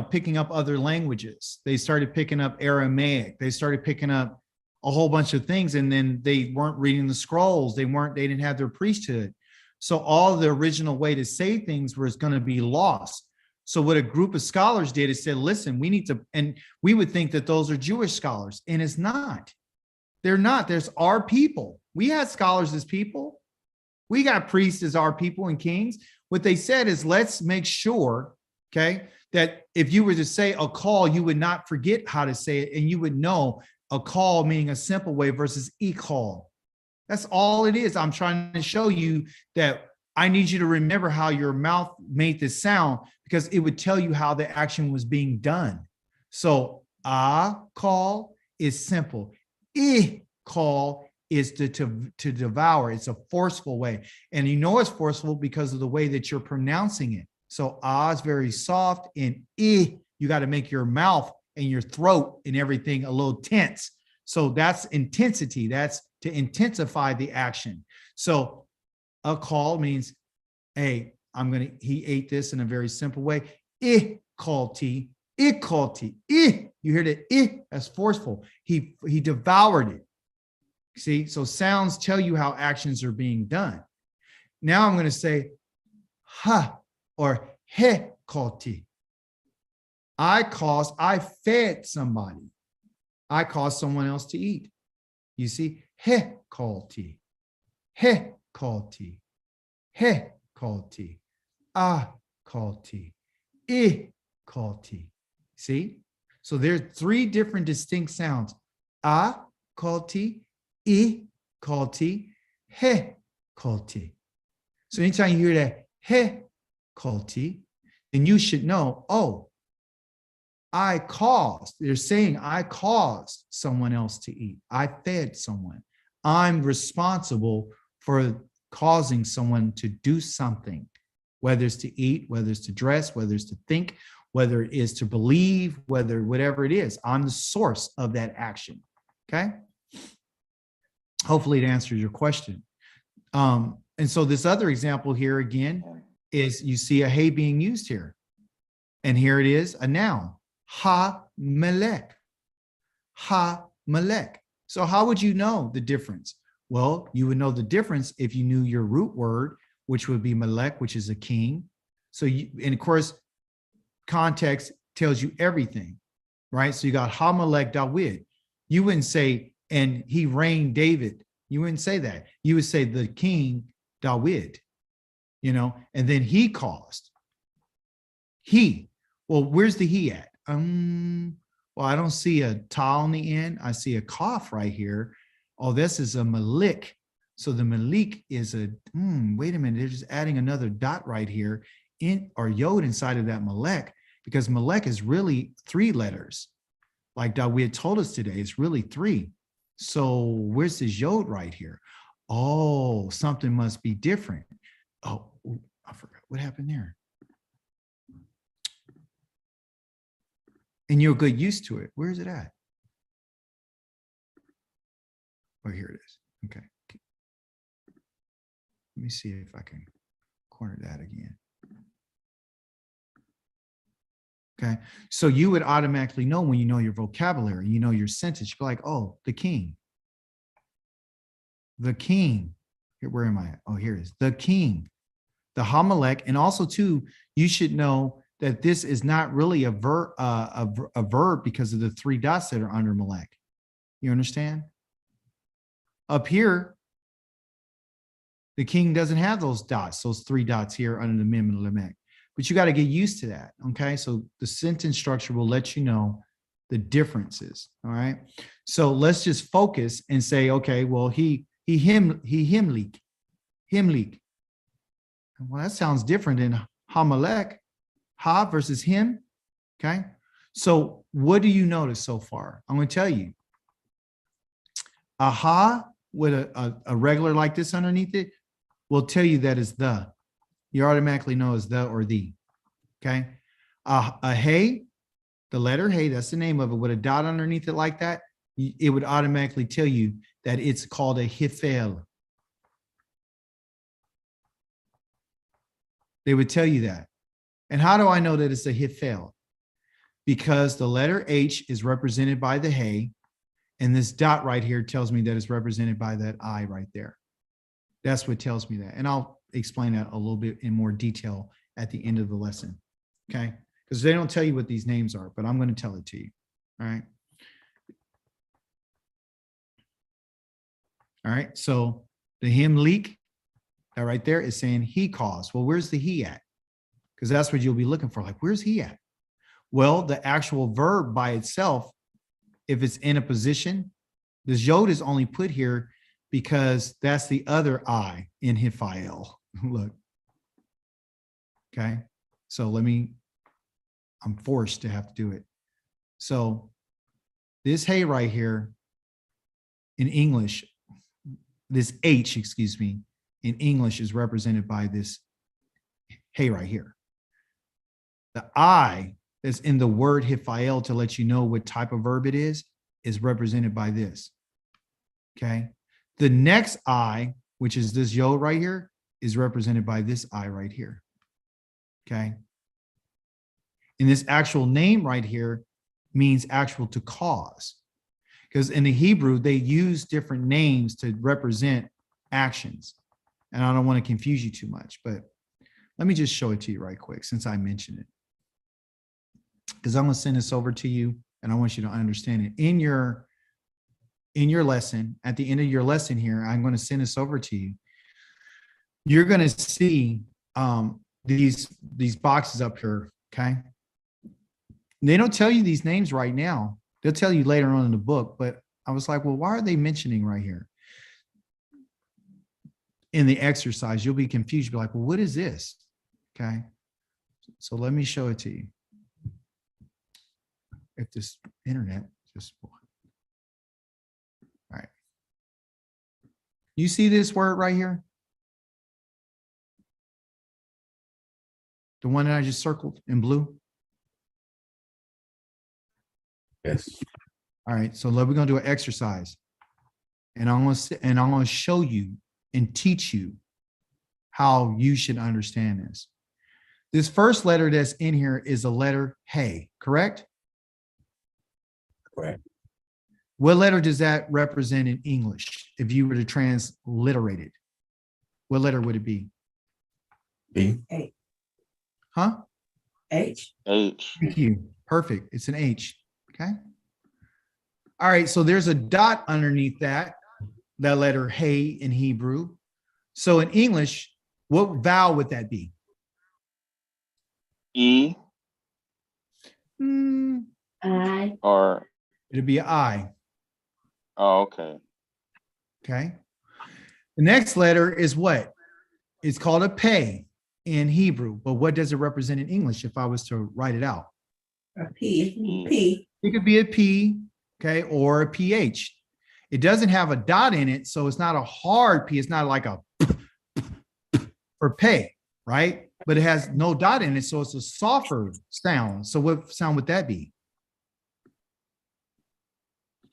Speaker 1: picking up other languages. They started picking up Aramaic. They started picking up a whole bunch of things, and then they weren't reading the scrolls. They didn't have their priesthood. So all the original way to say things was going to be lost. So what a group of scholars did is said, listen, we need to, and we would think that those are Jewish scholars, and it's not. They're not. There's our people. We had scholars as people. We got priests as our people and kings. What they said is, let's make sure, okay, that if you were to say a call, you would not forget how to say it, and you would know a call meaning a simple way versus e call. That's all it is. I'm trying to show you that I need you to remember how your mouth made this sound, because it would tell you how the action was being done. So call is simple. I call is to devour. It's a forceful way. And it's forceful because of the way that you're pronouncing it. So is very soft, and you got to make your mouth and your throat and everything a little tense. So that's intensity. That's to intensify the action. So a call means, hey, he ate this in a very simple way. I called tea. You hear that? That's forceful. He devoured it. See, so sounds tell you how actions are being done. Now I'm going to say ha or he called tea. I fed somebody. I caused someone else to eat. You see, he called tea. He called tea. He called tea. I called tea. I called tea. See? So there's 3 different distinct sounds. I called tea. I called tea. He called tea. So anytime you hear that he called tea, then you should know, they're saying I caused someone else to eat. I fed someone. I'm responsible for causing someone to do something, whether it's to eat, whether it's to dress, whether it's to think, whether it is to believe, whatever it is. I'm the source of that action. Okay. Hopefully it answers your question. And so this other example here again is you see a hey being used here. And here it is, a noun. Ha-melech. Ha-melech. So how would you know the difference? Well, you would know the difference if you knew your root word, which would be melech, which is a king. So and of course, context tells you everything, right? So you got ha-melech Dawid. You wouldn't say, and he reigned David. You wouldn't say that. You would say the king Dawid, and then he caused. Well, where's the he at? Well, I don't see a ta on the end. I see a cough right here. Oh, this is a malik. So the malik is wait a minute, they're just adding another dot right here or yod inside of that malek, because malek is really 3 letters. Like Dawid told us today, it's really 3. So where's this yod right here? Oh, something must be different. Oh, I forgot what happened there. And you'll get used to it. Where is it at? Oh, here it is. Okay. Let me see if I can corner that again. Okay. So you would automatically know when you know your vocabulary, you know your sentence. You're like, oh, the king. The king. Here, where am I at? Oh, here it is. The king. The hamalek. And also, too, you should know that this is not really a verb because of the 3 dots that are under malek. You understand? Up here, the king doesn't have those dots, those 3 dots here under the mem and lamek. But you got to get used to that. Okay. So the sentence structure will let you know the differences. All right. So let's just focus and say, okay, well, he him leak. Well, that sounds different than Hamalek. Ha versus him. Okay. So what do you notice so far? I'm going to tell you. A ha with a regular like this underneath it will tell you that it's the. You automatically know it's the or the. Okay. A hey, the letter hey, that's the name of it, with a dot underneath it like that, it would automatically tell you that it's called a hifel. They would tell you that. And how do I know that it's a hifel? Because the letter H is represented by the hey, and this dot right here tells me that it's represented by that I right there. That's what tells me that. And I'll explain that a little bit in more detail at the end of the lesson. Okay. Because they don't tell you what these names are, but I'm going to tell it to you. All right. All right. So the him leak, that right there is saying he caused. Well, where's the he at? Because that's what you'll be looking for. Like, where's he at? Well, the actual verb by itself, if it's in a position, this yod is only put here because that's the other I in Hiphael. Look. Okay. So I'm forced to have to do it. So this hey right here in English, this H, excuse me, in English is represented by this hey right here. The I that's in the word Hiphael to let you know what type of verb it is represented by this. Okay. The next I, which is this yod right here, is represented by this I right here. Okay. And this actual name right here means actual to cause. Because in the Hebrew, they use different names to represent actions. And I don't want to confuse you too much, but let me just show it to you right quick since I mentioned it. Because I'm going to send this over to you and I want you to understand it. In your lesson, at the end of your lesson here, I'm going to send this over to you. You're going to see these boxes up here, okay? They don't tell you these names right now. They'll tell you later on in the book, but I was like, well, why are they mentioning right here? In the exercise, you'll be confused. You'll be like, well, what is this? Okay. So let me show it to you. If this internet just, all right. You see this word right here? The one that I just circled in blue?
Speaker 2: Yes.
Speaker 1: All right, so we're gonna do an exercise. And I'm gonna show you and teach you how you should understand this. This first letter that's in here is a letter hey, correct?
Speaker 2: Correct.
Speaker 1: What letter does that represent in English if you were to transliterate it? What letter would it be?
Speaker 2: B.
Speaker 1: Huh?
Speaker 3: H.
Speaker 4: H.
Speaker 1: Thank you. Perfect. It's an H. Okay. All right. So there's a dot underneath that letter hey in Hebrew. So in English, what vowel would that be?
Speaker 4: E
Speaker 3: I.
Speaker 4: or
Speaker 1: It'd be an I.
Speaker 4: oh, okay.
Speaker 1: Okay. The next letter is what? It's called a pei in Hebrew. But what does it represent in English if I was to write it out?
Speaker 3: A P. P.
Speaker 1: It could be a P, okay, or a PH. It doesn't have a dot in it, so it's not a hard P. It's not like a or pay, right? But it has no dot in it, so it's a softer sound. So what sound would that be?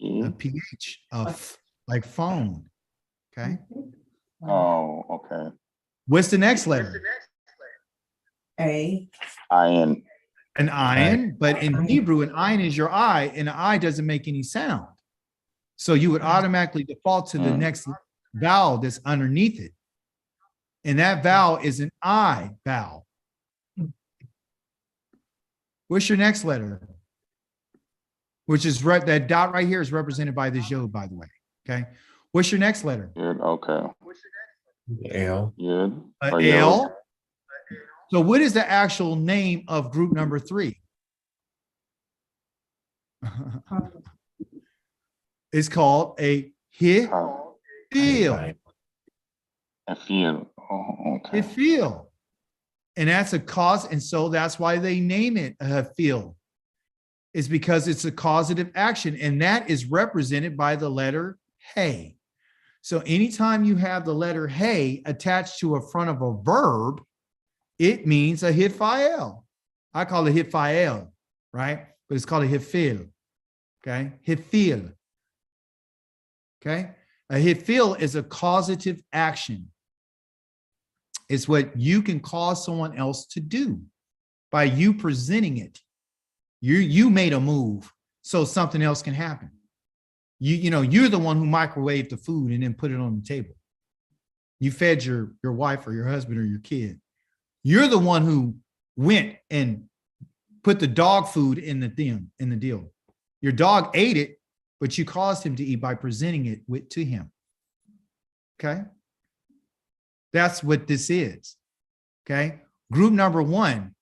Speaker 1: A PH, like phone, okay?
Speaker 4: Oh, okay.
Speaker 1: What's the next letter?
Speaker 3: A.
Speaker 4: IN.
Speaker 1: An iron, but in Hebrew, an iron is your I, and an I doesn't make any sound. So you would automatically default to the next vowel that's underneath it. And that vowel is an I vowel. What's your next letter? Which is right, that dot right here is represented by this yod, by the way. Okay. What's your next letter?
Speaker 4: Good. Okay.
Speaker 2: L.
Speaker 4: Good.
Speaker 1: An L. So what is the actual name of group number 3? It's called a feel.
Speaker 4: I feel. Oh, okay.
Speaker 1: Feel. And that's a cause. And so that's why they name it feel, is because it's a causative action. And that is represented by the letter hey. So anytime you have the letter hey attached to a front of a verb, it means a hitfa'el. I call it hitfa'el, right? But it's called a hitfil. Okay, hitfil. Okay, a hitfil is a causative action. It's what you can cause someone else to do by you presenting it. You made a move so something else can happen. You're the one who microwaved the food and then put it on the table. You fed your wife or your husband or your kid. You're the one who went and put the dog food in the deal. Your dog ate it, but you caused him to eat by presenting it to him. Okay. That's what this is. Okay. Group number one.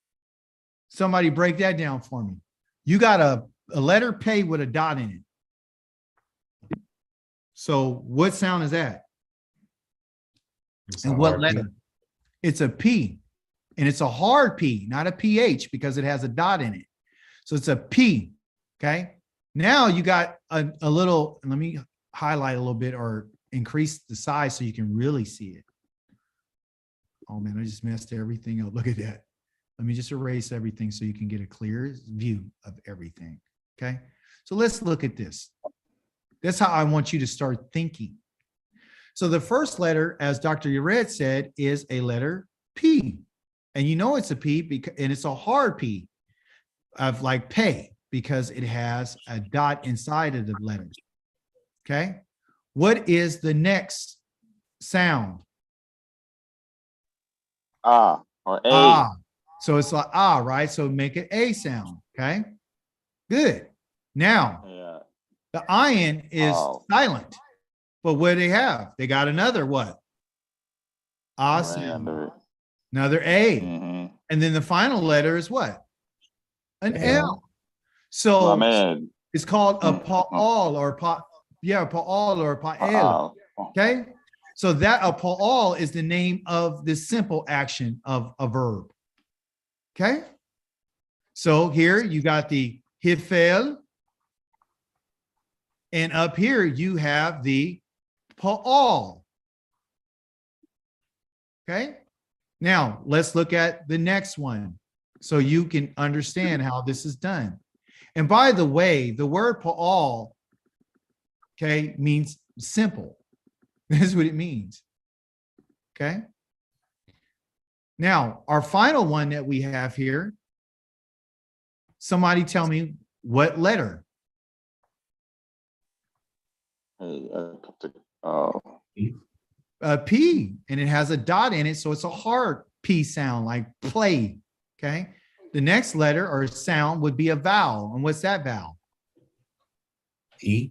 Speaker 1: Somebody break that down for me. You got a letter P with a dot in it. So what sound is that? And what letter? It's a P. And it's a hard P, not a PH, because it has a dot in it. So it's a P. Okay. Now you got a little, let me highlight a little bit or increase the size so you can really see it. Oh man, I just messed everything up. Look at that. Let me just erase everything so you can get a clear view of everything. Okay. So let's look at this. That's how I want you to start thinking. So the first letter, as Dr. Yared said, is a letter P. And you know it's a P because, and it's a hard P of like pay because it has a dot inside of the letters. Okay. What is the next sound?
Speaker 4: Ah, or A.
Speaker 1: Ah. So it's like ah, right? So make it A sound. Okay. Good. Now,
Speaker 4: Yeah.
Speaker 1: the ion is silent. But what do they have? They got another what? Ah sound. Another A.
Speaker 4: Mm-hmm.
Speaker 1: And then the final letter is what? An L. So it's called a pa'al or pa'al or pa'el. Okay. So that a pa'al is the name of the simple action of a verb. Okay. So here you got the hifel. And up here you have the pa'al. Okay. Now let's look at the next one so you can understand how this is done. And by the way, the word pa'al, okay, means simple. That's what it means. Okay. Now, our final one that we have here, somebody tell me what letter? P, and it has a dot in it, so it's a hard P sound, like play. Okay. The next letter or sound would be a vowel. And what's that vowel?
Speaker 2: E.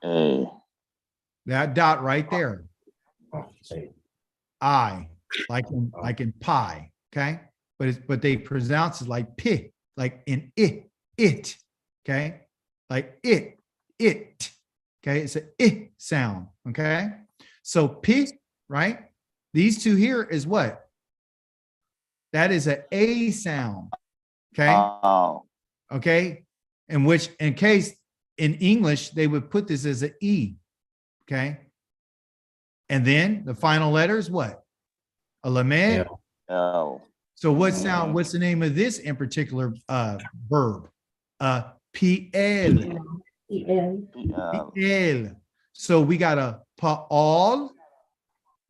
Speaker 4: A.
Speaker 1: That dot right there. I, like in pie. Okay. But they pronounce it like P, like in it. Okay. Like it. Okay. It's an I sound. Okay. So P, right? These two here is what? That is an A sound. Okay. Okay. In which, in case in English, they would put this as an E. Okay. And then the final letter is what? A lamed.
Speaker 4: L.
Speaker 1: So what sound, what's the name of this in particular verb? PL. PL. So we got a pa'al,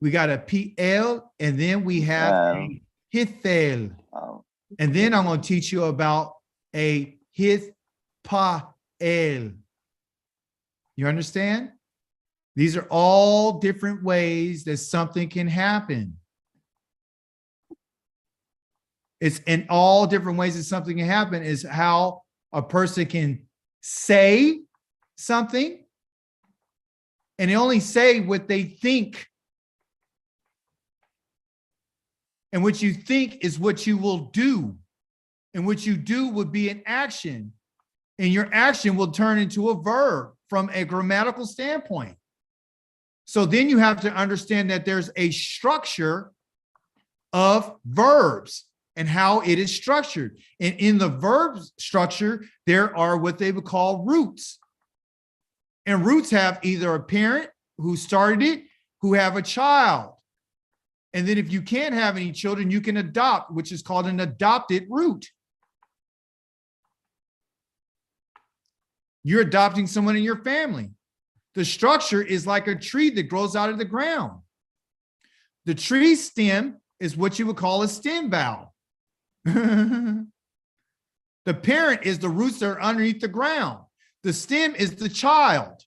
Speaker 1: we got a PL, and then we have a hithel. And then I'm going to teach you about a hithpa'el. You understand? These are all different ways that something can happen. It's in all different ways that something can happen is how a person can say something and they only say what they think. And what you think is what you will do. And what you do would be an action. And your action will turn into a verb from a grammatical standpoint. So then you have to understand that there's a structure of verbs and how it is structured. And in the verb structure, there are what they would call roots. And roots have either a parent who started it, who have a child. And then if you can't have any children, you can adopt, which is called an adopted root. You're adopting someone in your family. The structure is like a tree that grows out of the ground. The tree stem is what you would call a stem bough. The parent is the roots that are underneath the ground. The stem is the child.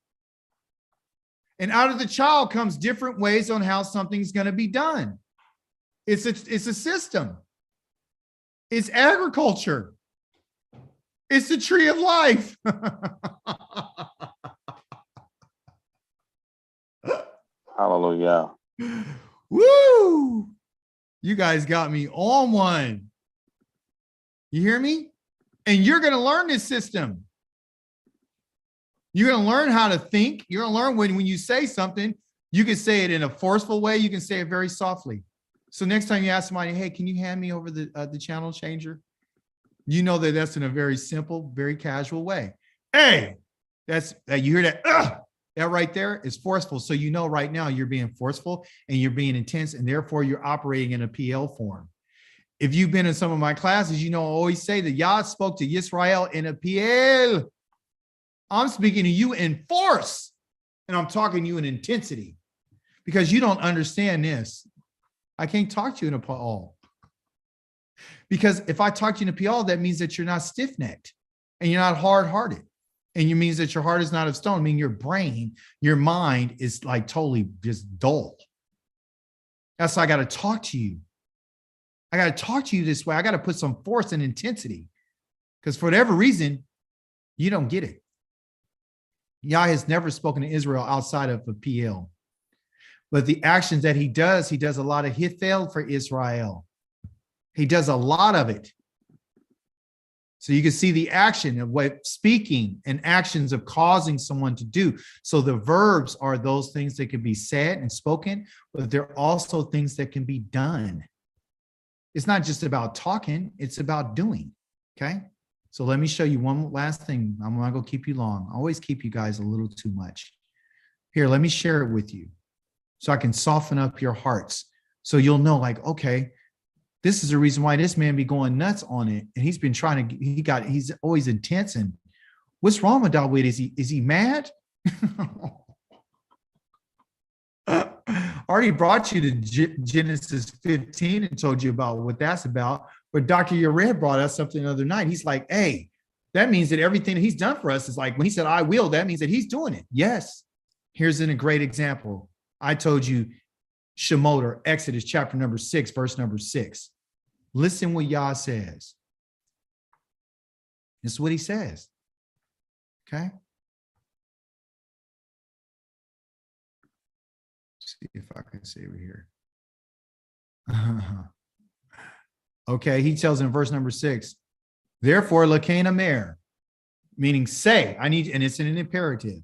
Speaker 1: And out of the child comes different ways on how something's going to be done. It's a system. It's agriculture. It's the tree of life.
Speaker 4: Hallelujah.
Speaker 1: Woo! You guys got me on one. You hear me? And you're going to learn this system. You're going to learn how to think. You're going to learn when you say something, you can say it in a forceful way. You can say it very softly. So next time you ask somebody, hey, can you hand me over the channel changer? You know that that's in a very simple, very casual way. Hey, you hear that? That right there is forceful. So you know right now you're being forceful and you're being intense, and therefore you're operating in a PL form. If you've been in some of my classes, you know I always say that Yah spoke to Yisrael in a PL. I'm speaking to you in force, and I'm talking to you in intensity, because you don't understand this. I can't talk to you in a PL. Because if I talk to you in a PL, that means that you're not stiff-necked and you're not hard-hearted. And it means that your heart is not of stone. I mean, your brain, your mind is like totally just dull. That's why I got to talk to you. I got to talk to you this way. I got to put some force and intensity, because for whatever reason, you don't get it. Yah has never spoken to Israel outside of a PL. But the actions that he does a lot of hithel for Israel. He does a lot of it. So you can see the action of what speaking and actions of causing someone to do. So the verbs are those things that can be said and spoken, but they're also things that can be done. It's not just about talking, it's about doing. Okay. So let me show you one last thing. I'm not going to keep you long. I always keep you guys a little too much. Here, let me share it with you so I can soften up your hearts. So you'll know, like, okay, this is the reason why this man be going nuts on it. And he's been trying to, he's always intense. And what's wrong with Dawid? Is he mad? Already brought you to Genesis 15 and told you about what that's about. But Dr. Yared brought us something the other night. He's like, hey, that means that everything that he's done for us is like, when he said, I will, that means that he's doing it. Yes. Here's a great example. I told you Shemot, or Exodus chapter number 6, verse number 6. Listen what Yah says. This is what he says. Okay. See if I can see over here. Okay, he tells in verse number 6, therefore, Lacain Amer, meaning say, I need, and it's in an imperative.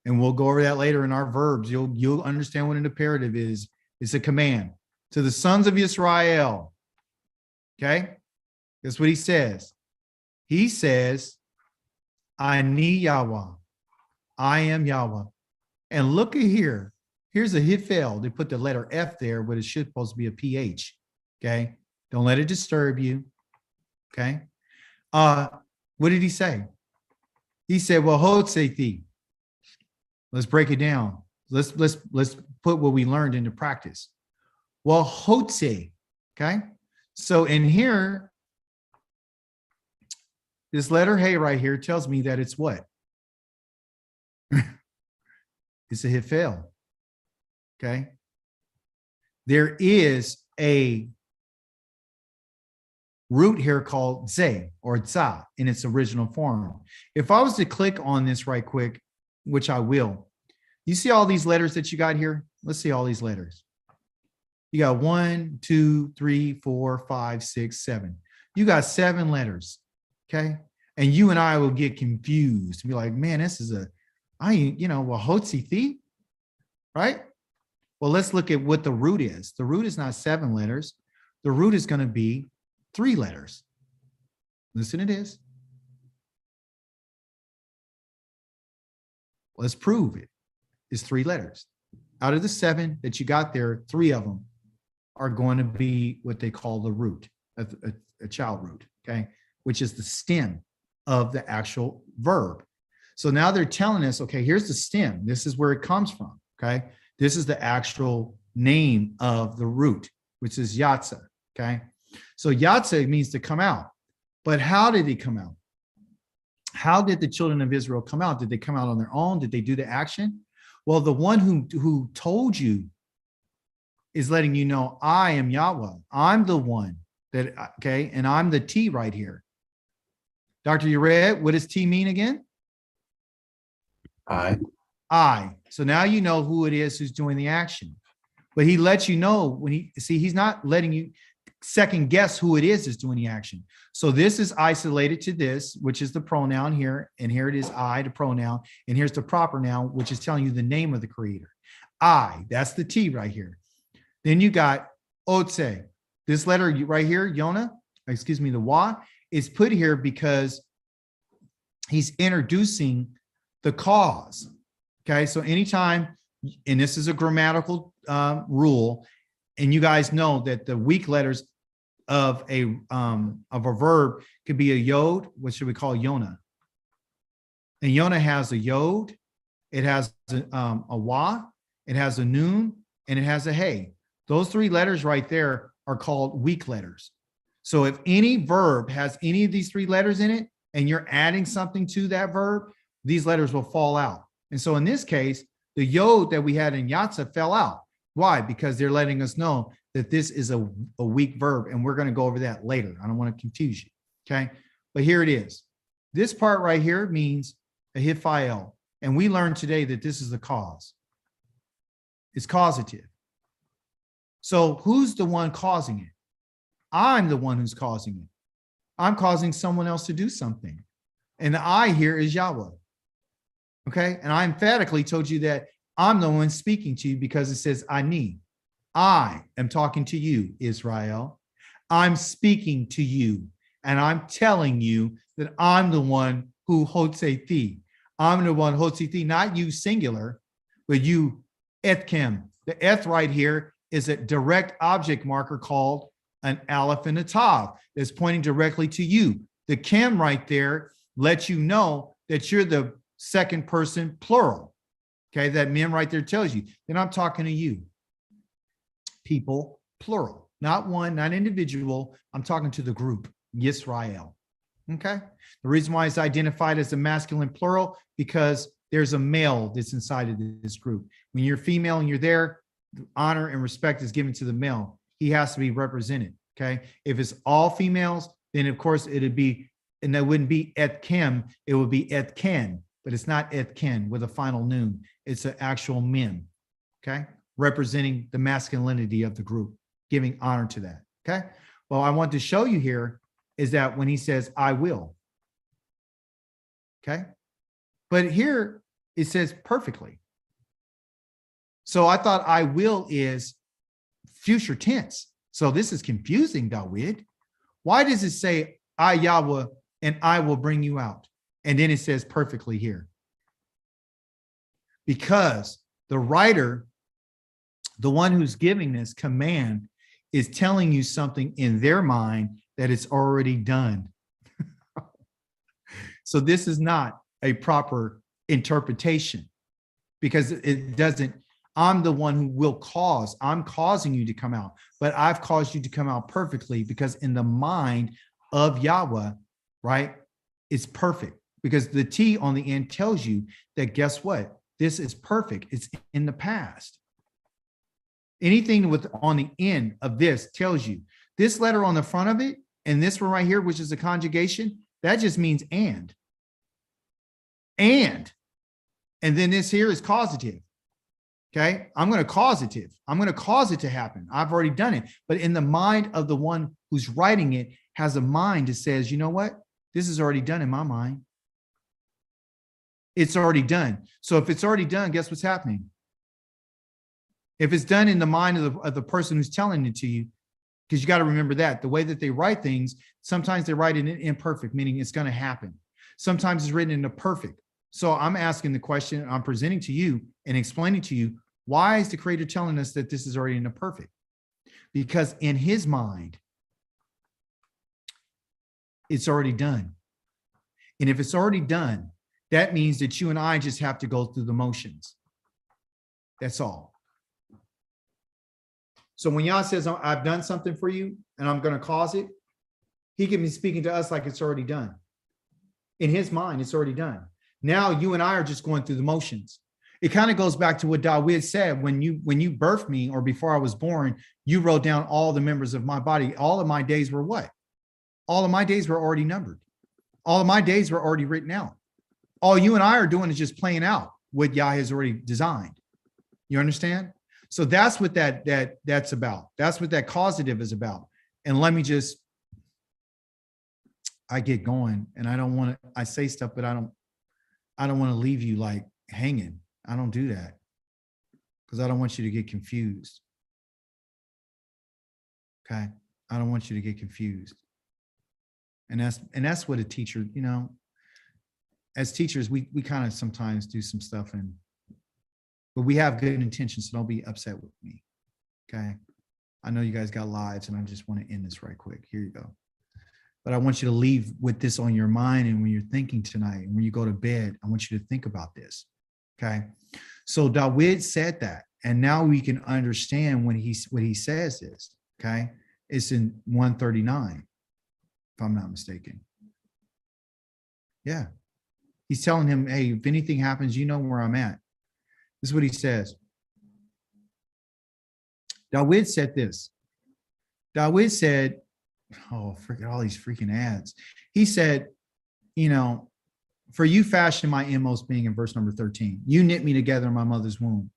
Speaker 1: And we'll go over that later in our verbs. You'll understand what an imperative is. It's a command to the sons of Israel. Okay, that's what he says. He says, Ani Yahweh, I am Yahweh. And look at here. Here's a hifel. They put the letter F there, but it should supposed to be a PH. Okay, don't let it disturb you. Okay, what did he say? He said, well, Hotsethi. Let's break it down. Let's put what we learned into practice. Well, Hotse. Okay, so in here, this letter Hey right here tells me that it's what? It's a hifel. Okay. There is a root here called ze or tza in its original form. If I was to click on this right quick, which I will, you see all these letters that you got here? Let's see all these letters. You got 1, 2, 3, 4, 5, 6, 7. You got 7 letters. Okay. And you and I will get confused and be like, man, this is well, Hotsi Thi. right? Well, let's look at what the root is. The root is not 7 letters. The root is going to be 3 letters. Listen to this. Let's prove it. It's 3 letters. Out of the 7 that you got there, 3 of them are going to be what they call the root, a child root, okay, which is the stem of the actual verb. So now they're telling us, okay, here's the stem. This is where it comes from, okay? This is the actual name of the root, which is yatsa, okay? So yatsa means to come out. But how did it come out? How did the children of Israel come out? Did they come out on their own? Did they do the action? Well, the one who told you is letting you know, I am Yahweh. I'm the one that, okay, and I'm the T right here. Dr. Yared, what does T mean again? I. So now you know who it is who's doing the action. But he lets you know when he's not letting you second guess who it is doing the action. So this is isolated to this, which is the pronoun here. And here it is I, the pronoun. And here's the proper noun, which is telling you the name of the creator. I, that's the T right here. Then you got Otse. This letter right here, Yona, excuse me, the Wa, is put here because he's introducing the cause. Okay, so anytime, and this is a grammatical rule, and you guys know that the weak letters of a verb could be a yod, what should we call Yona? And Yona has a yod, it has a wa, it has a noon, and it has a hey. Those 3 letters right there are called weak letters. So if any verb has any of these 3 letters in it, and you're adding something to that verb, these letters will fall out. And so in this case, the yod that we had in yatsa fell out. Why? Because they're letting us know that this is a weak verb, and we're going to go over that later. I don't want to confuse you, okay? But here it is. This part right here means a hiphil, and we learned today that this is the cause. It's causative. So who's the one causing it? I'm the one who's causing it. I'm causing someone else to do something. And the I here is Yahweh. Okay, and I emphatically told you that I'm the one speaking to you because it says Ani. I am talking to you, Israel. I'm speaking to you, and I'm telling you that I'm the one who Hotsethi. I'm the one Hotsethi, not you singular, but you Etkem. The eth right here is a direct object marker called an aleph and a tav that's pointing directly to you. The chem right there lets you know that you're the second person plural. Okay, that mem right there tells you. Then I'm talking to you. People, plural, not one, not individual. I'm talking to the group, Yisrael. Okay, the reason why it's identified as a masculine plural because there's a male that's inside of this group. When you're female and you're there, honor and respect is given to the male. He has to be represented. Okay, if it's all females, then of course it'd be, and that wouldn't be et kem, it would be et ken. But it's not et ken with a final noon. It's an actual mem, okay? Representing the masculinity of the group, giving honor to that, okay? Well, I want to show you here is that when he says, I will, okay? But here it says perfectly. So I thought I will is future tense. So this is confusing, Dawid. Why does it say, I, Yahweh, and I will bring you out? And then it says perfectly here. Because the writer, the one who's giving this command, is telling you something in their mind that it's already done. So this is not a proper interpretation because it doesn't, I'm the one who will cause, I'm causing you to come out, but I've caused you to come out perfectly because in the mind of Yahweh, right, it's perfect. Because the T on the end tells you that guess what? This is perfect. It's in the past. Anything with on the end of this tells you this letter on the front of it and this one right here, which is a conjugation, that just means and. And then this here is causative. Okay, I'm going to causative. I'm going to cause it to happen. I've already done it. But in the mind of the one who's writing it has a mind that says, you know what? This is already done in my mind. It's already done. So if it's already done, guess what's happening? If it's done in the mind of the person who's telling it to you, because you got to remember that the way that they write things, sometimes they write it in imperfect, meaning it's going to happen. Sometimes it's written in a perfect. So I'm asking the question, I'm presenting to you and explaining to you, why is the creator telling us that this is already in a perfect? Because in his mind, it's already done. And if it's already done, that means that you and I just have to go through the motions. That's all. So when Yah says, I've done something for you and I'm going to cause it, he can be speaking to us like it's already done. In his mind, it's already done. Now you and I are just going through the motions. It kind of goes back to what Dawid said, when you birthed me, or before I was born, you wrote down all the members of my body. All of my days were what? All of my days were already numbered. All of my days were already written out. All you and I are doing is just playing out what Yah has already designed. You understand? So that's what that's about. That's what that causative is about. And let me just, I get going, and I don't want to, I say stuff, but I don't want to leave you like hanging. I don't do that because I don't want you to get confused. Okay. I don't want you to get confused. And that's what a teacher, you know, as teachers, we kind of sometimes do some stuff, but we have good intentions, so don't be upset with me. Okay. I know you guys got lives, and I just want to end this right quick. Here you go. But I want you to leave with this on your mind, and when you're thinking tonight, and when you go to bed, I want you to think about this. Okay. So Dawid said that, and now we can understand when what he says is, okay. It's in 139, if I'm not mistaken. Yeah. He's telling him, hey, if anything happens, you know where I'm at. This is what he says. Dawid said this. Dawid said, oh, forget all these freaking ads. He said, you know, for you fashioned my inmost being, in verse number 13. You knit me together in my mother's womb.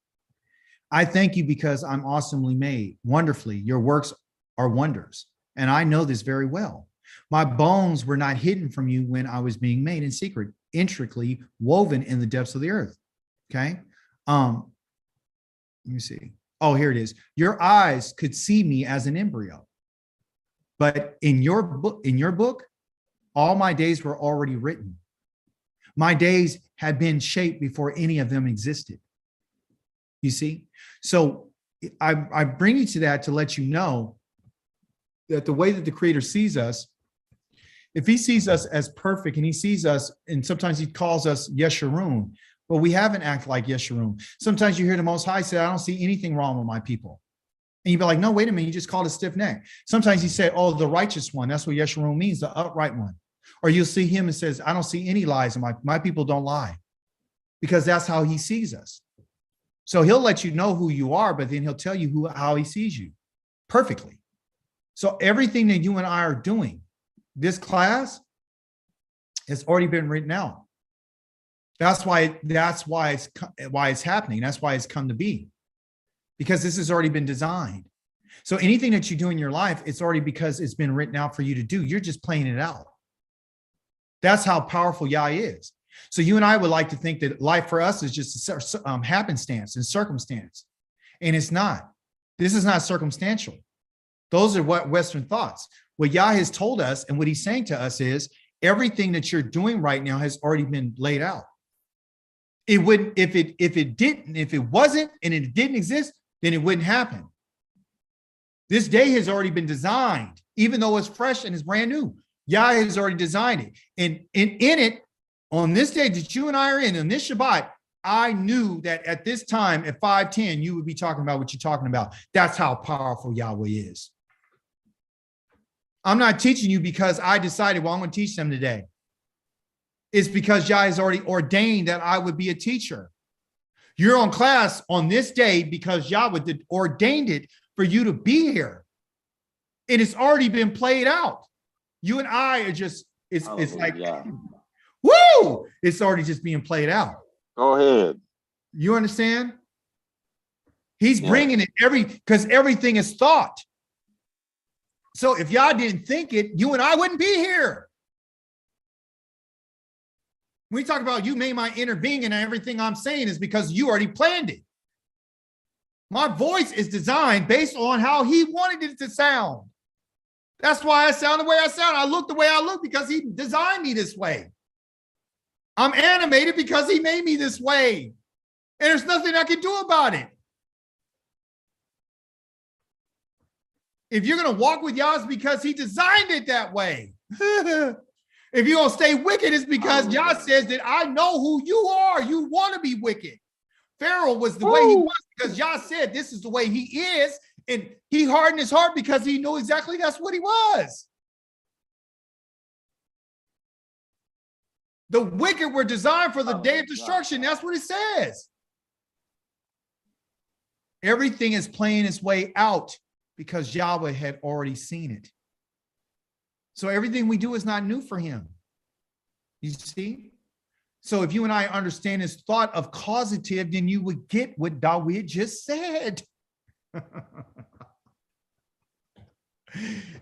Speaker 1: I thank you because I'm awesomely made, wonderfully. Your works are wonders, and I know this very well. My bones were not hidden from you when I was being made in secret, intricately woven in the depths of the earth. Okay. Let me see. Oh, here it is. Your eyes could see me as an embryo, but in your book, all my days were already written. My days had been shaped before any of them existed. You see? So I bring you to that to let you know that the way that the Creator sees us, if he sees us as perfect, and he sees us, and sometimes he calls us Yeshurun, but we haven't acted like Yeshurun. Sometimes you hear the Most High say, I don't see anything wrong with my people. And you'd be like, no, wait a minute, you just called a stiff neck. Sometimes he say, oh, the righteous one. That's what Yeshurun means, the upright one. Or you'll see him and says, I don't see any lies in my people don't lie, because that's how he sees us. So he'll let you know who you are, but then he'll tell you how he sees you perfectly. So everything that you and I are doing, this class has already been written out. That's why it's happening. That's why it's come to be, because this has already been designed. So anything that you do in your life, it's already because it's been written out for you to do. You're just playing it out. That's how powerful Yah is. So you and I would like to think that life for us is just a happenstance and circumstance. And it's not. This is not circumstantial. Those are what Western thoughts. What Yah has told us and what he's saying to us is everything that you're doing right now has already been laid out. It wouldn't, if it wasn't and it didn't exist, then it wouldn't happen. This day has already been designed, even though it's fresh and it's brand new. Yah has already designed it. And in it, on this day that you and I are in, on this Shabbat, I knew that at this time at 5:10, you would be talking about what you're talking about. That's how powerful Yahweh is. I'm not teaching you because I decided, well, I'm going to teach them today. It's because Yah has already ordained that I would be a teacher. You're on class on this day because Yahweh ordained it for you to be here. It has already been played out. You and I are just, it's like, woo! It's already just being played out.
Speaker 4: Go ahead.
Speaker 1: You understand? He's bringing it because everything is thought. So if y'all didn't think it, you and I wouldn't be here. When we talk about you made my inner being, and everything I'm saying is because you already planned it. My voice is designed based on how he wanted it to sound. That's why I sound the way I sound. I look the way I look because he designed me this way. I'm animated because he made me this way. And there's nothing I can do about it. If you're going to walk with Yah, it's because he designed it that way. If you're going to stay wicked, it's because Yah says that I know who you are. You want to be wicked. Pharaoh was the way he was because Yah said this is the way he is. And he hardened his heart because he knew exactly that's what he was. The wicked were designed for the day of destruction. That's what it says. Everything is playing its way out because Yahweh had already seen it. So everything we do is not new for him. You see? So if you and I understand his thought of causative, then you would get what Dawid just said.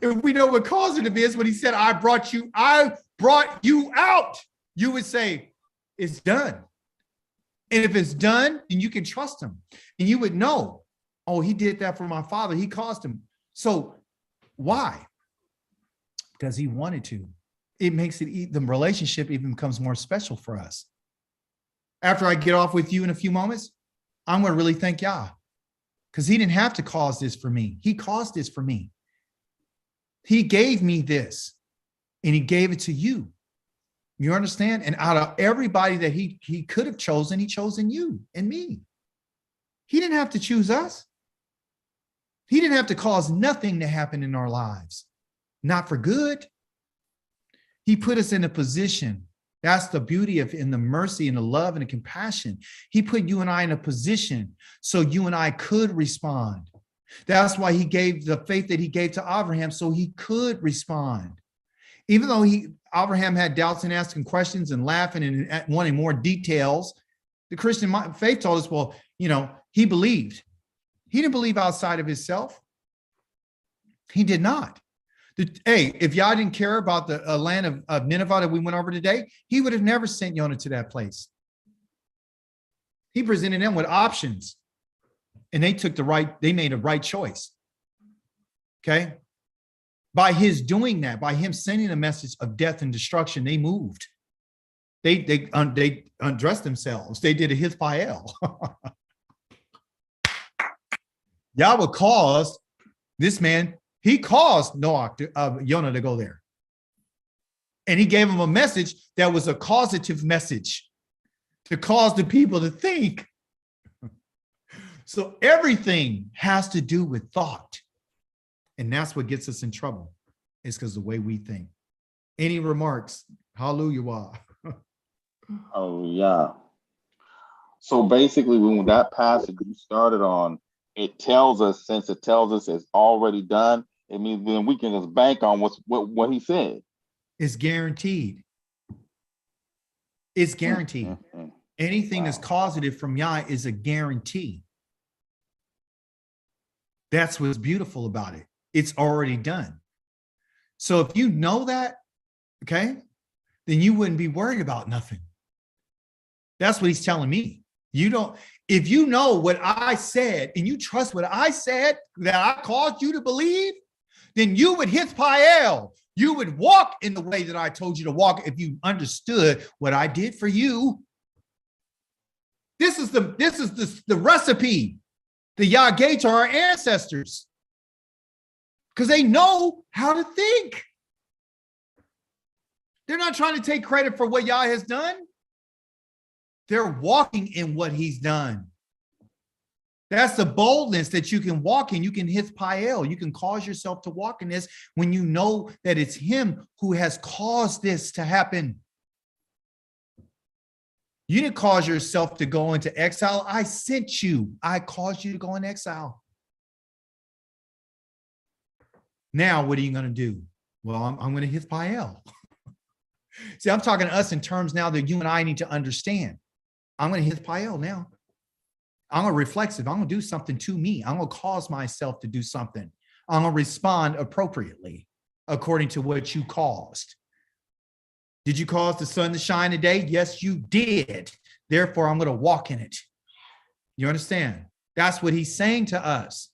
Speaker 1: If we know what causative is, when he said, I brought you out, you would say, it's done. And if it's done, then you can trust him. And you would know, oh, he did that for my father. He caused him. So why? Because he wanted to. It makes it, the relationship even becomes more special for us. After I get off with you in a few moments, I'm going to really thank Yah. Because he didn't have to cause this for me. He caused this for me. He gave me this. And he gave it to you. You understand? And out of everybody that he could have chosen, he chosen you and me. He didn't have to choose us. He didn't have to cause nothing to happen in our lives. Not for good. He put us in a position. That's the beauty of in the mercy and the love and the compassion. He put you and I in a position so you and I could respond. That's why he gave the faith that he gave to Abraham so he could respond. Even though Abraham had doubts and asking questions and laughing and wanting more details, the Christian faith told us, well, he believed. He didn't believe outside of himself. He did not. Hey, if Yah didn't care about the land of Nineveh that we went over today, he would have never sent Jonah to that place. He presented them with options, and they made a right choice. Okay. By his doing that, by him sending a message of death and destruction, they moved. They undressed themselves. They did a Hithpael. Yahweh caused this man. He caused Jonah to go there. And he gave him a message that was a causative message to cause the people to think. So everything has to do with thought. And that's what gets us in trouble. It's because the way we think. Any remarks? Hallelujah.
Speaker 4: Oh, yeah. So basically, when that passage you started on, it tells us, since it tells us it's already done, it means then we can just bank on what he said.
Speaker 1: It's guaranteed. It's guaranteed.
Speaker 4: Mm-hmm.
Speaker 1: Anything that's causative from Yah is a guarantee. That's what's beautiful about it. It's already done. So if you know that, okay, then you wouldn't be worried about nothing. That's what he's telling me. If you know what I said and you trust what I said that I caused you to believe, then you would Hithpael. You would walk in the way that I told you to walk if you understood what I did for you. This is the recipe that Yah gave to our ancestors. Because they know how to think. They're not trying to take credit for what Yah has done. They're walking in what he's done. That's the boldness that you can walk in. You can Hithpael. You can cause yourself to walk in this when you know that it's him who has caused this to happen. You didn't cause yourself to go into exile. I sent you. I caused you to go in exile. Now, what are you going to do? Well, I'm going to Hithpael. See, I'm talking to us in terms now that you and I need to understand. I'm going to Hithpael now. I'm going to reflexive. I'm going to do something to me. I'm going to cause myself to do something. I'm going to respond appropriately according to what you caused. Did you cause the sun to shine today? Yes, you did. Therefore, I'm going to walk in it. You understand? That's what he's saying to us.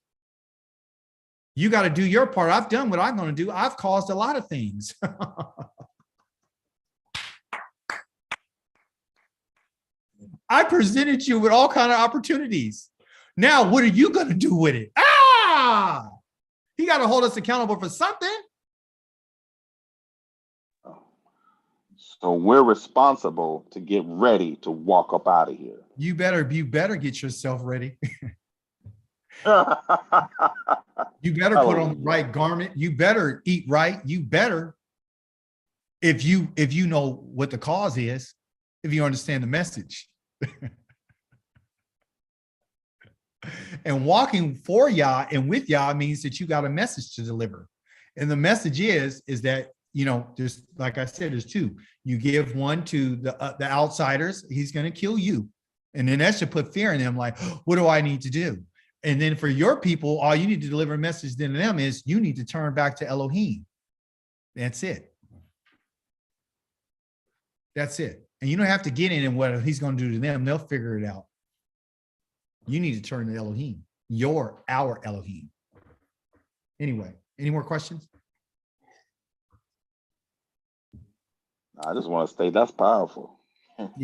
Speaker 1: You got to do your part. I've done what I'm going to do. I've caused a lot of things. I presented you with all kinds of opportunities. Now, what are you going to do with it? Ah, he got to hold us accountable for something.
Speaker 4: So we're responsible to get ready to walk up out of here.
Speaker 1: You better get yourself ready. You better put on the right garment. You better eat right. You better, if you know what the cause is, if you understand the message. And walking for Yah and with Yah means that you got a message to deliver. And the message is that, you know, there's, like I said, there's two. You give one to the outsiders, he's going to kill you. And then that should put fear in them, like, what do I need to do? And then for your people, all you need to deliver a message to them is you need to turn back to Elohim. That's it. That's it. And you don't have to get in and what he's going to do to them. They'll figure it out. You need to turn to Elohim. Our Elohim. Anyway, any more questions?
Speaker 4: I just want to say that's powerful.